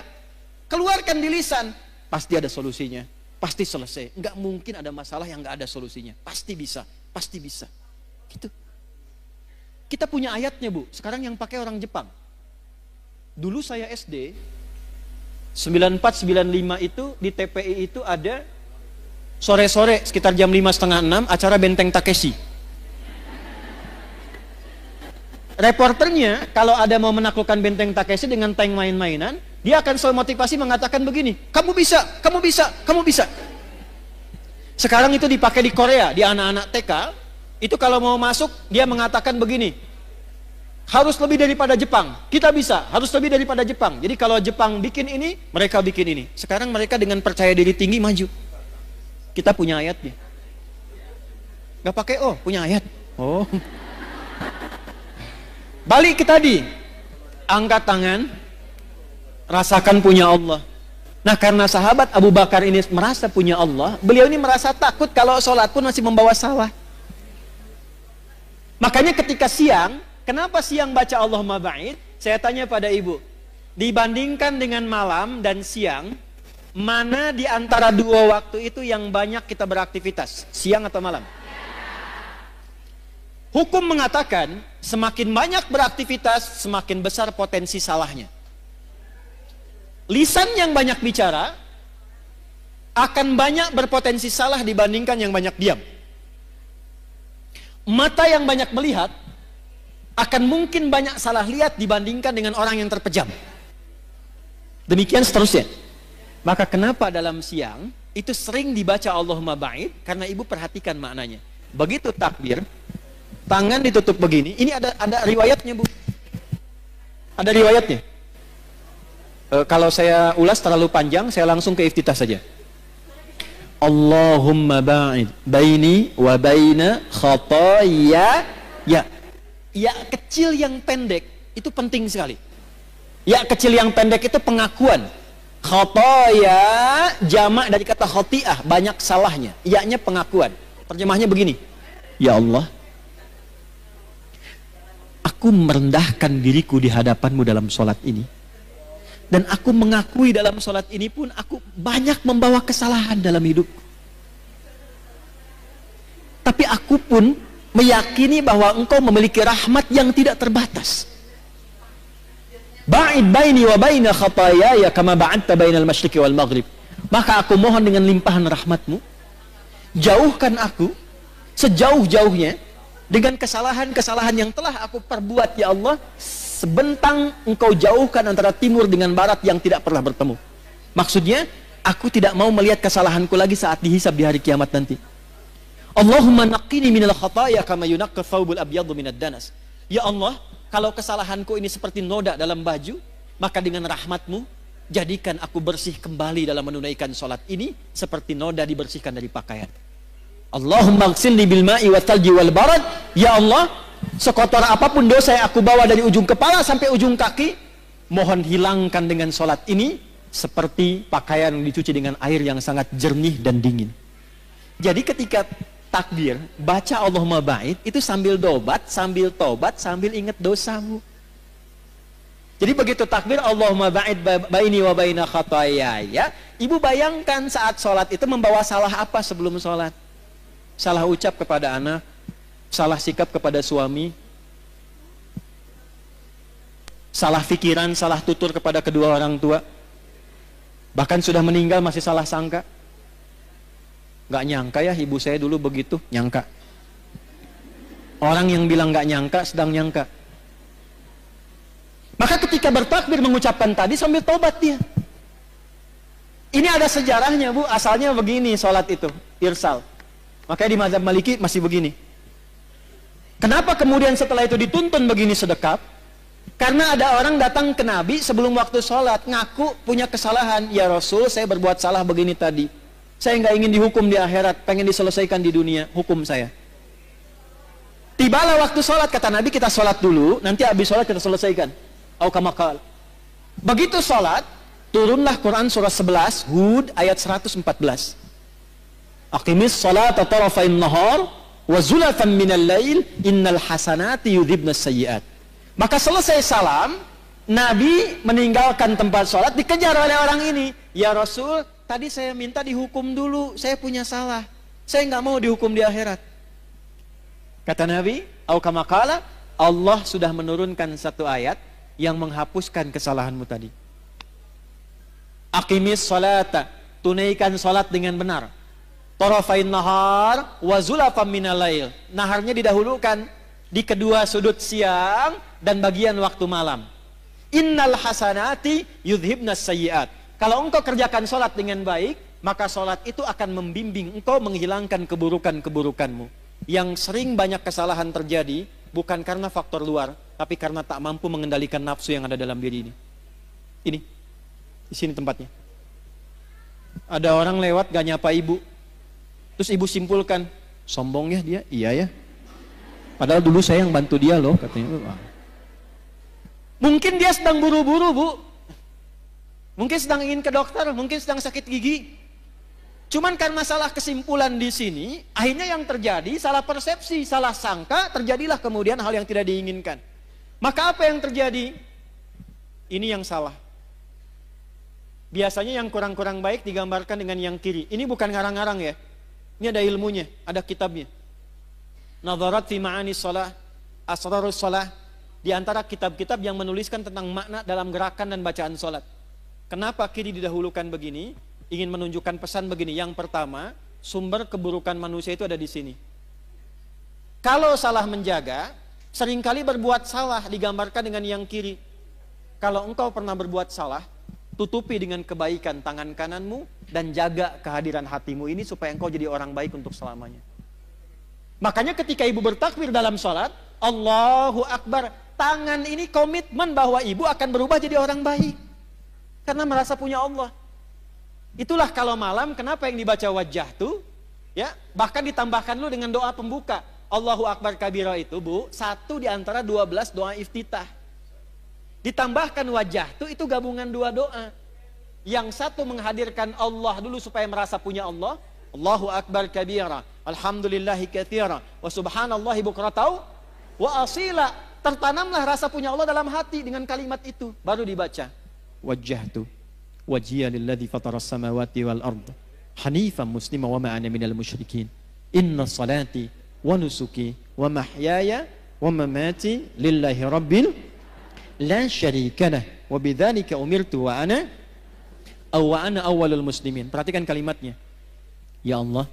keluarkan di lisan, pasti ada solusinya, pasti selesai. Enggak mungkin ada masalah yang enggak ada solusinya, pasti bisa, pasti bisa. Gitu. Kita punya ayatnya Bu, sekarang yang pakai orang Jepang. Dulu saya SD, 94-95 itu di TPI itu ada sore-sore sekitar jam 5:30 acara Benteng Takeshi. Reporternya kalau ada mau menaklukkan Benteng Takeshi dengan tank main-mainan, dia akan selalu motivasi mengatakan begini, kamu bisa, kamu bisa, kamu bisa. Sekarang itu dipakai di Korea, di anak-anak TK, itu kalau mau masuk dia mengatakan begini, harus lebih daripada Jepang, kita bisa, harus lebih daripada Jepang. Jadi kalau Jepang bikin ini, mereka bikin ini. Sekarang mereka dengan percaya diri tinggi maju. Kita punya ayatnya. Gak pakai oh, punya ayat. Oh. Balik ke tadi, angkat tangan, rasakan punya Allah. Nah karena sahabat Abu Bakar ini merasa punya Allah, beliau ini merasa takut kalau sholat pun masih membawa salah. Makanya ketika siang, kenapa siang baca Allahumma ba'id? Saya tanya pada ibu, dibandingkan dengan malam dan siang, mana di antara dua waktu itu yang banyak kita beraktivitas? Siang atau malam? Hukum mengatakan, semakin banyak beraktivitas, semakin besar potensi salahnya. Lisan yang banyak bicara, akan banyak berpotensi salah dibandingkan yang banyak diam. Mata yang banyak melihat akan mungkin banyak salah lihat dibandingkan dengan orang yang terpejam. Demikian seterusnya. Maka kenapa dalam siang itu sering dibaca Allahumma ba'id? Karena ibu perhatikan maknanya. Begitu takbir, tangan ditutup begini. Ini ada riwayatnya Bu. Ada riwayatnya. Kalau saya ulas terlalu panjang, saya langsung ke iftitah saja. Allahumma ba'id baini wa baina khataaya. Ya kecil yang pendek itu penting sekali. Ya kecil yang pendek itu pengakuan. Khataaya jamak dari kata khati'ah, banyak salahnya. Ya-nya pengakuan. Terjemahnya begini. Ya Allah, aku merendahkan diriku di hadapanmu dalam sholat ini. Dan aku mengakui dalam sholat ini pun aku banyak membawa kesalahan dalam hidupku. Tapi aku pun meyakini bahwa engkau memiliki rahmat yang tidak terbatas. Ba'id baini wa baina khataaya kama ba'adta bainal masyriqi wal maghrib. Maka aku mohon dengan limpahan rahmatmu, jauhkan aku sejauh-jauhnya dengan kesalahan-kesalahan yang telah aku perbuat ya Allah. Sebentang engkau jauhkan antara timur dengan barat yang tidak pernah bertemu. Maksudnya, aku tidak mau melihat kesalahanku lagi saat dihisab di hari kiamat nanti. Allahumma naqqini minal khataaya kama yunaqqa thawbul abyadu minad danas. Ya Allah, kalau kesalahanku ini seperti noda dalam baju, maka dengan rahmat-Mu, jadikan aku bersih kembali dalam menunaikan sholat ini, seperti noda dibersihkan dari pakaian. Allahumma ghsilni bil ma'i wat thalji wal barad. Ya Allah, sekotor apapun dosa yang aku bawa dari ujung kepala sampai ujung kaki, mohon hilangkan dengan sholat ini, seperti pakaian yang dicuci dengan air yang sangat jernih dan dingin. Jadi ketika takbir, baca Allahumma ba'id, itu sambil dobat, sambil tobat, sambil ingat dosamu. Jadi begitu takbir Allahumma ba'id baini wa baina khataayaya, ibu bayangkan saat sholat itu membawa salah apa sebelum sholat? Salah ucap kepada anak, salah sikap kepada suami, salah pikiran, salah tutur kepada kedua orang tua, bahkan sudah meninggal masih salah sangka. Gak nyangka ya ibu saya dulu begitu, nyangka. Orang yang bilang gak nyangka sedang nyangka. Maka ketika bertakbir mengucapkan tadi sambil tobat dia. Ini ada sejarahnya bu, asalnya begini sholat itu, irsal. Makanya di mazhab Maliki masih begini. Kenapa kemudian setelah itu dituntun begini sedekap? Karena ada orang datang ke Nabi sebelum waktu sholat, ngaku punya kesalahan. Ya Rasul, saya berbuat salah begini tadi. Saya nggak ingin dihukum di akhirat, pengen diselesaikan di dunia, hukum saya. Tibalah waktu sholat, kata Nabi, kita sholat dulu, nanti habis sholat kita selesaikan. Au kama qala. Begitu sholat, turunlah Quran surah 11, Hud ayat 114. Aqimis sholata tarafain nahar, wa zulafan minal lail, innal hasanati yudhibnas sayyiat. Maka selesai salam, Nabi meninggalkan tempat sholat, dikejar oleh orang ini. Ya Rasul, tadi saya minta dihukum dulu, saya punya salah. Saya nggak mau dihukum di akhirat. Kata Nabi, au kama qala, Allah sudah menurunkan satu ayat yang menghapuskan kesalahanmu tadi. Aqimis sholata, tunaikan salat dengan benar. Tarafain nahar wa zulafam minal lail. Naharnya didahulukan di kedua sudut siang dan bagian waktu malam. Innal hasanati yudhibnas sayyiat. Kalau engkau kerjakan sholat dengan baik, maka sholat itu akan membimbing engkau menghilangkan keburukan-keburukanmu. Yang sering banyak kesalahan terjadi, bukan karena faktor luar, tapi karena tak mampu mengendalikan nafsu yang ada dalam diri ini. Ini, di sini tempatnya. Ada orang lewat gak nyapa ibu, terus ibu simpulkan, sombong ya dia, iya ya. Padahal dulu saya yang bantu dia loh, katanya. Mungkin dia sedang buru-buru bu, mungkin sedang ingin ke dokter, mungkin sedang sakit gigi. Cuman karena salah kesimpulan di sini, akhirnya yang terjadi salah persepsi, salah sangka, terjadilah kemudian hal yang tidak diinginkan. Maka apa yang terjadi? Ini yang salah. Biasanya yang kurang-kurang baik digambarkan dengan yang kiri. Ini bukan ngarang-ngarang ya. Ini ada ilmunya, ada kitabnya. Nadharat fi ma'ani shalah, asrarus shalah. Di antara kitab-kitab yang menuliskan tentang makna dalam gerakan dan bacaan sholat. Kenapa kiri didahulukan begini? Ingin menunjukkan pesan begini. Yang pertama, sumber keburukan manusia itu ada di sini. Kalau salah menjaga, seringkali berbuat salah digambarkan dengan yang kiri. Kalau engkau pernah berbuat salah, tutupi dengan kebaikan tangan kananmu dan jaga kehadiran hatimu ini supaya engkau jadi orang baik untuk selamanya. Makanya ketika ibu bertakbir dalam sholat, Allahu Akbar, tangan ini komitmen bahwa ibu akan berubah jadi orang baik. Karena merasa punya Allah. Itulah kalau malam, kenapa yang dibaca wajah tuh, ya, bahkan ditambahkan lu dengan doa pembuka. Allahu Akbar kabira itu bu, satu di antara 12 doa iftitah. Ditambahkan wajah tuh, itu gabungan dua doa. Yang satu menghadirkan Allah dulu supaya merasa punya Allah. Allahu Akbar kabira, alhamdulillahi katsira, wa subhanallahi bukratan wa asila. Tertanamlah rasa punya Allah dalam hati dengan kalimat itu. Baru dibaca. Wajjahtu wajhiya lilladzi fataras samawati wal ard hanifan muslima wa ma ana minal musyrikin. Inna salati wa nusuki wa mahyaya wa mamati lillahi rabbil la syarika lah wa bidzalika umirtu wa ana awwalul muslimin. Perhatikan kalimatnya. Ya Allah,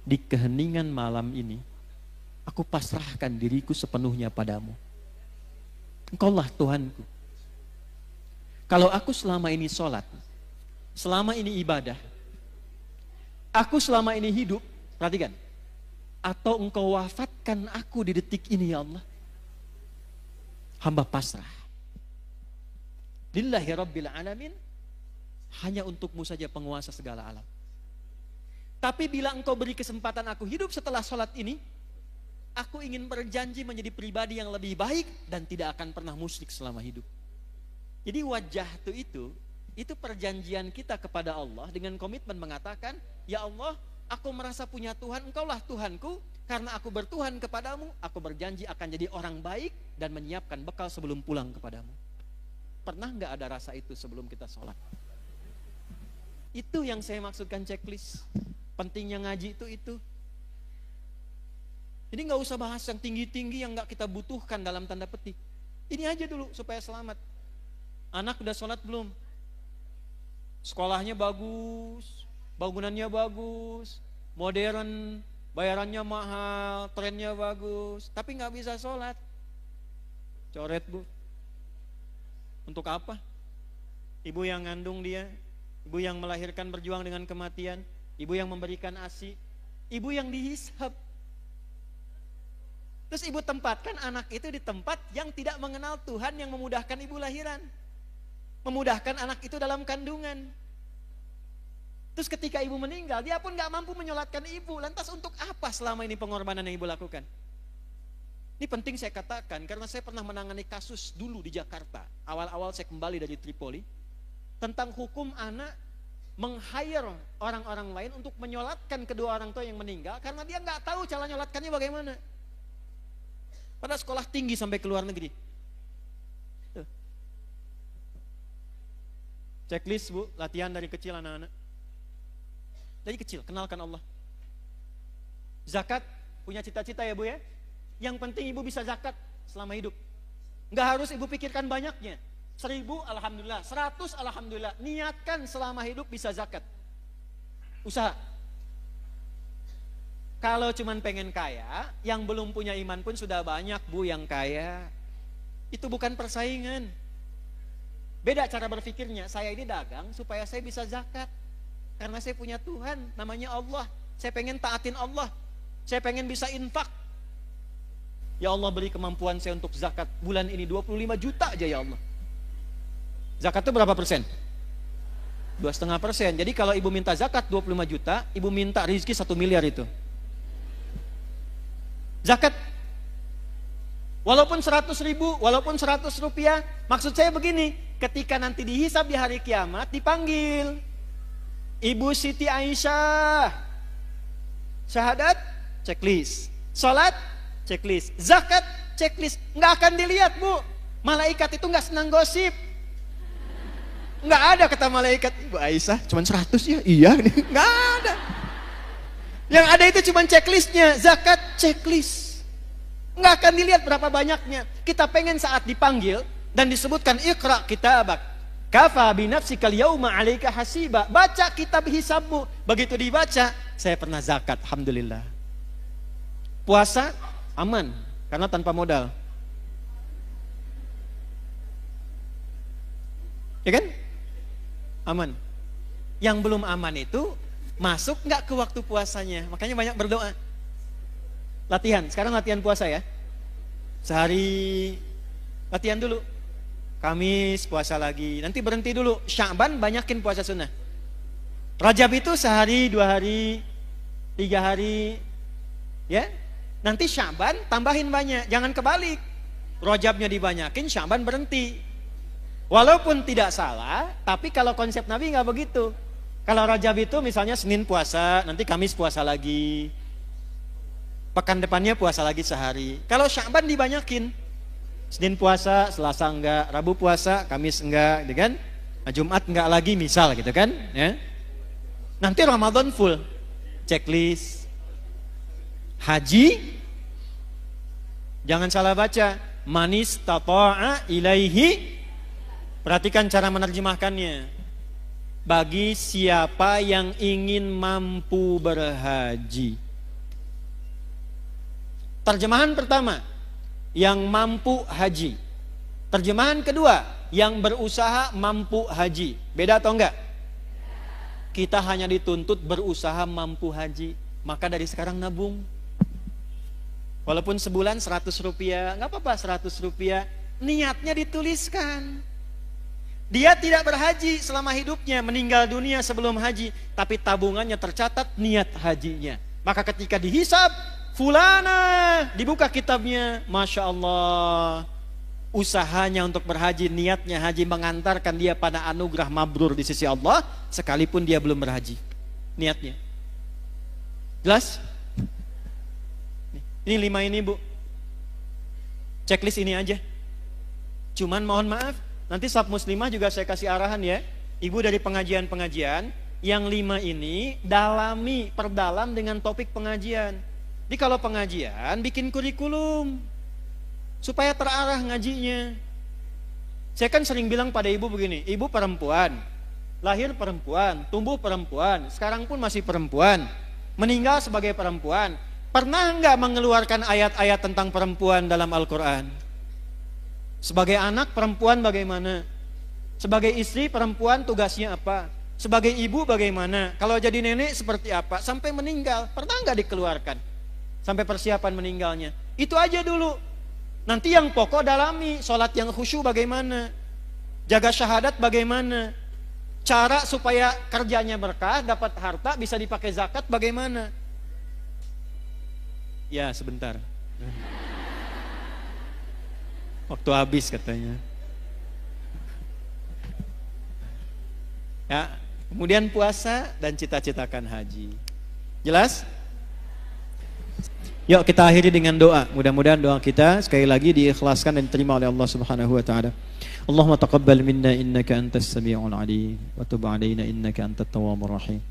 di keheningan malam ini aku pasrahkan diriku sepenuhnya padamu. Engkaulah Tuhanku. Kalau aku selama ini sholat, selama ini ibadah, aku selama ini hidup, perhatikan, atau engkau wafatkan aku di detik ini ya Allah. hamba pasrah. Lillahi Rabbil Alamin, hanya untukmu saja penguasa segala alam. Tapi bila engkau beri kesempatan aku hidup setelah sholat ini, aku ingin berjanji menjadi pribadi yang lebih baik dan tidak akan pernah musyrik selama hidup. Jadi wajah itu perjanjian kita kepada Allah dengan komitmen mengatakan, ya Allah, aku merasa punya Tuhan, engkaulah Tuhanku, karena aku bertuhan kepadamu, aku berjanji akan jadi orang baik dan menyiapkan bekal sebelum pulang kepadamu. Pernah nggak ada rasa itu sebelum kita sholat? Itu yang saya maksudkan checklist. Pentingnya ngaji itu. Jadi nggak usah bahas yang tinggi-tinggi yang nggak kita butuhkan dalam tanda petik. Ini aja dulu supaya selamat. Anak udah sholat belum? Sekolahnya bagus, bangunannya bagus, modern, bayarannya mahal, trennya bagus, tapi nggak bisa sholat. Coret bu. Untuk apa? Ibu yang ngandung dia, ibu yang melahirkan berjuang dengan kematian, ibu yang memberikan ASI, ibu yang dihisab. Terus ibu tempatkan anak itu di tempat yang tidak mengenal Tuhan yang memudahkan ibu lahiran, memudahkan anak itu dalam kandungan. Terus ketika ibu meninggal, dia pun gak mampu menyolatkan ibu. Lantas untuk apa selama ini pengorbanan yang ibu lakukan? Ini penting saya katakan, karena saya pernah menangani kasus dulu di Jakarta. Awal-awal saya kembali dari Tripoli, tentang hukum anak meng-hire orang-orang lain untuk menyolatkan kedua orang tua yang meninggal, karena dia gak tahu cara nyolatkannya bagaimana. Pada sekolah tinggi sampai ke luar negeri. Tuh. Checklist bu, latihan dari kecil anak-anak. Dari kecil, kenalkan Allah. Zakat, punya cita-cita ya bu ya. Yang penting ibu bisa zakat selama hidup. Nggak harus ibu pikirkan banyaknya. 1000 alhamdulillah, 100 alhamdulillah. Niatkan selama hidup bisa zakat. Usaha. Kalau cuman pengen kaya, yang belum punya iman pun sudah banyak bu yang kaya. Itu bukan persaingan. Beda cara berpikirnya, saya ini dagang supaya saya bisa zakat. Karena saya punya Tuhan, namanya Allah. Saya pengen taatin Allah. Saya pengen bisa infak. Ya Allah beri kemampuan saya untuk zakat. Bulan ini 25 juta aja ya Allah. Zakat itu berapa persen? 2,5%. Jadi kalau ibu minta zakat 25 juta, ibu minta rezeki 1 miliar itu. Zakat. Walaupun 100 ribu, walaupun 100 rupiah. Maksud saya begini, ketika nanti dihisab di hari kiamat, dipanggil. Ibu Siti Aisyah, syahadat, checklist. Salat, checklist. Zakat, checklist. Nggak akan dilihat bu. Malaikat itu nggak senang gosip. Nggak ada kata malaikat, Ibu Aisyah cuma 100 ya? Iya, nggak ada. Yang ada itu cuma checklistnya. Zakat, checklist. Nggak akan dilihat berapa banyaknya. Kita pengen saat dipanggil dan disebutkan Iqra kitabak kafa binafsikal yauma 'alaika hasiba. Baca kitab hisabmu. Begitu dibaca, saya pernah zakat, alhamdulillah. Puasa aman karena tanpa modal. Ya kan? Aman. Yang belum aman itu masuk nggak ke waktu puasanya. Makanya banyak berdoa. Latihan, sekarang latihan puasa ya. Sehari latihan dulu. Kamis puasa lagi, nanti berhenti dulu. Sya'ban banyakin puasa sunnah. Rajab itu sehari, 2 hari, 3 hari, ya. Nanti Sya'ban tambahin banyak, jangan kebalik. Rajabnya dibanyakin, Sya'ban berhenti. Walaupun tidak salah, tapi kalau konsep Nabi nggak begitu. Kalau Rajab itu misalnya Senin puasa, nanti Kamis puasa lagi. Pekan depannya puasa lagi sehari. Kalau Sya'ban dibanyakin. Senin puasa, Selasa enggak, Rabu puasa, Kamis enggak, gitu kan? Nah, Jumat enggak lagi misal gitu kan, ya. Nanti Ramadan full. Checklist. Haji jangan salah baca. Manis tata'a ilaihi. Perhatikan cara menerjemahkannya. Bagi siapa yang ingin mampu berhaji. Terjemahan pertama, yang mampu haji. Terjemahan kedua, yang berusaha mampu haji. Beda atau enggak? Kita hanya dituntut berusaha mampu haji. Maka dari sekarang nabung. Walaupun sebulan 100 rupiah, enggak apa-apa 100 rupiah. niatnya dituliskan. Dia tidak berhaji selama hidupnya, meninggal dunia sebelum haji, tapi tabungannya tercatat niat hajinya. Maka ketika dihisab, fulana, dibuka kitabnya, Masya Allah, usahanya untuk berhaji, niatnya haji mengantarkan dia pada anugerah mabrur di sisi Allah, sekalipun dia belum berhaji. Niatnya. Jelas? Ini 5 ini, Bu. Checklist ini aja. Cuman mohon maaf, nanti Sab Muslimah juga saya kasih arahan ya. Ibu dari pengajian-pengajian, yang 5 ini perdalam dengan topik pengajian. Jadi kalau pengajian, bikin kurikulum supaya terarah ngajinya. Saya kan sering bilang pada ibu begini, ibu perempuan, lahir perempuan, tumbuh perempuan, sekarang pun masih perempuan, meninggal sebagai perempuan. Pernah enggak mengeluarkan ayat-ayat tentang perempuan dalam Al-Quran? Sebagai anak perempuan bagaimana? Sebagai istri perempuan tugasnya apa? Sebagai ibu bagaimana? Kalau jadi nenek seperti apa? Sampai meninggal, pernah enggak dikeluarkan? Sampai persiapan meninggalnya. Itu aja dulu. Nanti yang pokok dalami, sholat yang khusyuk bagaimana? Jaga syahadat bagaimana? Cara supaya kerjanya berkah, dapat harta, bisa dipakai zakat bagaimana? Ya, sebentar. Waktu habis katanya. Ya, kemudian puasa dan cita-citakan haji. Jelas? Yuk kita akhiri dengan doa. Mudah-mudahan doa kita sekali lagi diikhlaskan dan diterima oleh Allah Subhanahu wa taala. Allahumma taqabbal minna innaka antas samiul alim wa tub alaina innaka antat tawwabur rahim.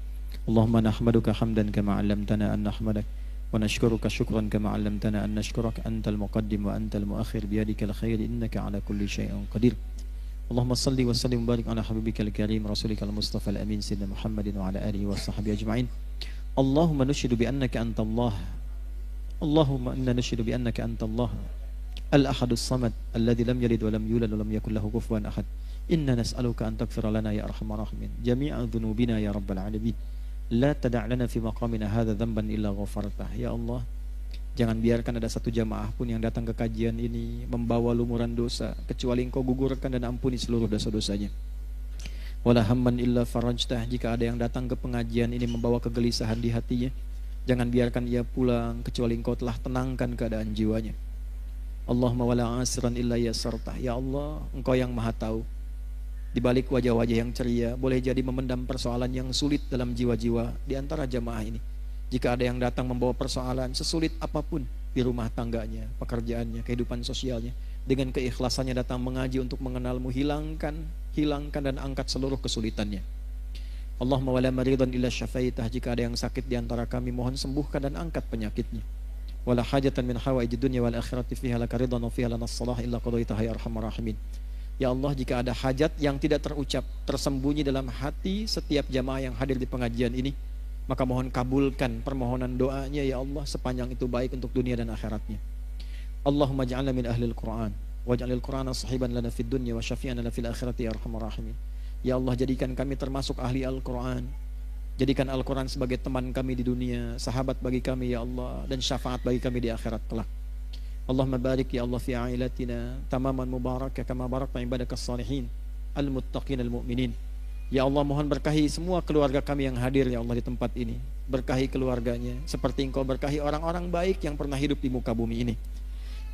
Allahumma nahmaduka hamdan kama 'allamtana an nahmadak wa nashkuruka syukran kama 'allamtana an nashkuraka antal muqaddim wa antal muakhir biyadikal khair innaka 'ala kulli syai'in qadir. Allahumma salli wa sallim wa barik ala habibikal karim rasulikal mustafa al amin sayyidina Muhammadin wa ala alihi wa sahbihi ajma'in. Allahumma nashhadu bi annaka antallah. Allahumma inna nashhadu bi annaka antallah al-ahadus samad alladzi lam yalid wa lam yulad wa lam yakul lahu kufuwan ahad. Inna nas'aluka an taghfira lana ya arhamar rahimin jami'a dhunubina ya rabbal alamin. La tada' lana fi maqamina hadza dhanban illa ghafartah. Ya Allah, jangan biarkan ada satu jamaah pun yang datang ke kajian ini membawa lumuran dosa kecuali Engkau gugurkan dan ampuni seluruh dosa-dosanya. Wala hamman illa farajtah. Jika ada yang datang ke pengajian ini membawa kegelisahan di hatinya, jangan biarkan ia pulang kecuali Engkau telah tenangkan keadaan jiwanya. Allahumma wala asran illa yasartah. Ya Allah, Engkau yang maha tahu. Di balik wajah-wajah yang ceria, boleh jadi memendam persoalan yang sulit dalam jiwa-jiwa di antara jamaah ini. Jika ada yang datang membawa persoalan sesulit apapun di rumah tangganya, pekerjaannya, kehidupan sosialnya, dengan keikhlasannya datang mengaji untuk mengenalmu, hilangkan dan angkat seluruh kesulitannya. Allahumma wala maridan illa syafaitah. Jika ada yang sakit di antara kami, mohon sembuhkan dan angkat penyakitnya. Wala hajatan min hawaijid dunya wal akhirati fiha laka ridwan wa fiha lanas salah illa qadaitaha ya arhamar rahimin. Ya Allah, jika ada hajat yang tidak terucap, tersembunyi dalam hati setiap jamaah yang hadir di pengajian ini, maka mohon kabulkan permohonan doanya ya Allah, sepanjang itu baik untuk dunia dan akhiratnya. Allahumma ja'alna min ahlil Qur'an waj'alil Qur'ana sahiban lana fid dunya wa syafi'an lana fil akhirati ya arhamar rahimin. Ya Allah, jadikan kami termasuk ahli Al-Quran. Jadikan Al-Quran sebagai teman kami di dunia, sahabat bagi kami ya Allah, dan syafaat bagi kami di akhirat kelak. Allahumma barik ya Allah fi ailatina tamaman mubarakah kama barakta ibadakas salihin al-muttaqin al-mu'minin. Ya Allah, mohon berkahi semua keluarga kami yang hadir ya Allah di tempat ini. Berkahi keluarganya seperti Engkau berkahi orang-orang baik yang pernah hidup di muka bumi ini.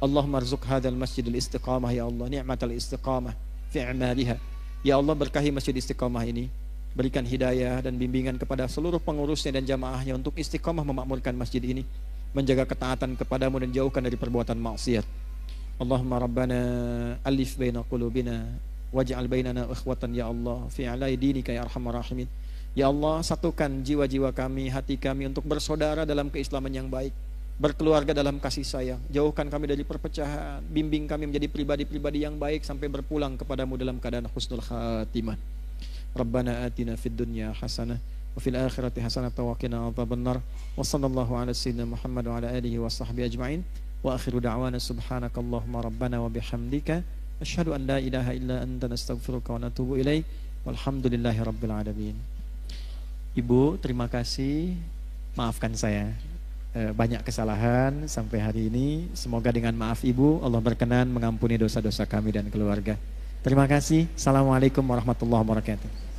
Allahumma arzuq hadzal masjidil istiqamah ya Allah, ni'matal istiqamah fi a'maliha. Ya Allah, berkahi Masjid Istiqamah ini, berikan hidayah dan bimbingan kepada seluruh pengurusnya dan jamaahnya untuk istiqamah memakmurkan masjid ini, menjaga ketaatan kepadamu dan jauhkan dari perbuatan maksiat. Allahumma rabbana alif baina qulubina waj'al bainana ikhwatan ya Allah fi alai dinika ya arhamar rahimin. Ya Allah, satukan jiwa-jiwa kami, hati kami untuk bersaudara dalam keislaman yang baik, berkeluarga dalam kasih sayang. Jauhkan kami dari perpecahan, bimbing kami menjadi pribadi-pribadi yang baik sampai berpulang kepadamu dalam keadaan husnul khatimah. Rabbana atina fid dunya hasanah wa fil akhirati hasanah wa qina adzabannar. Wa sallallahu ala sayyidina Muhammad wa ala alihi wa sahbihi ajma'in. Wa akhiru da'wana subhanakallahumma rabbana wa bihamdika asyhadu an la ilaha illa anta nastaghfiruka wa natubu ilaik. Walhamdulillahi rabbil alamin. Ibu, terima kasih. Maafkan saya. banyak kesalahan sampai hari ini. Semoga dengan maaf Ibu Allah berkenan mengampuni dosa-dosa kami dan keluarga. Terima kasih. Assalamualaikum warahmatullahi wabarakatuh.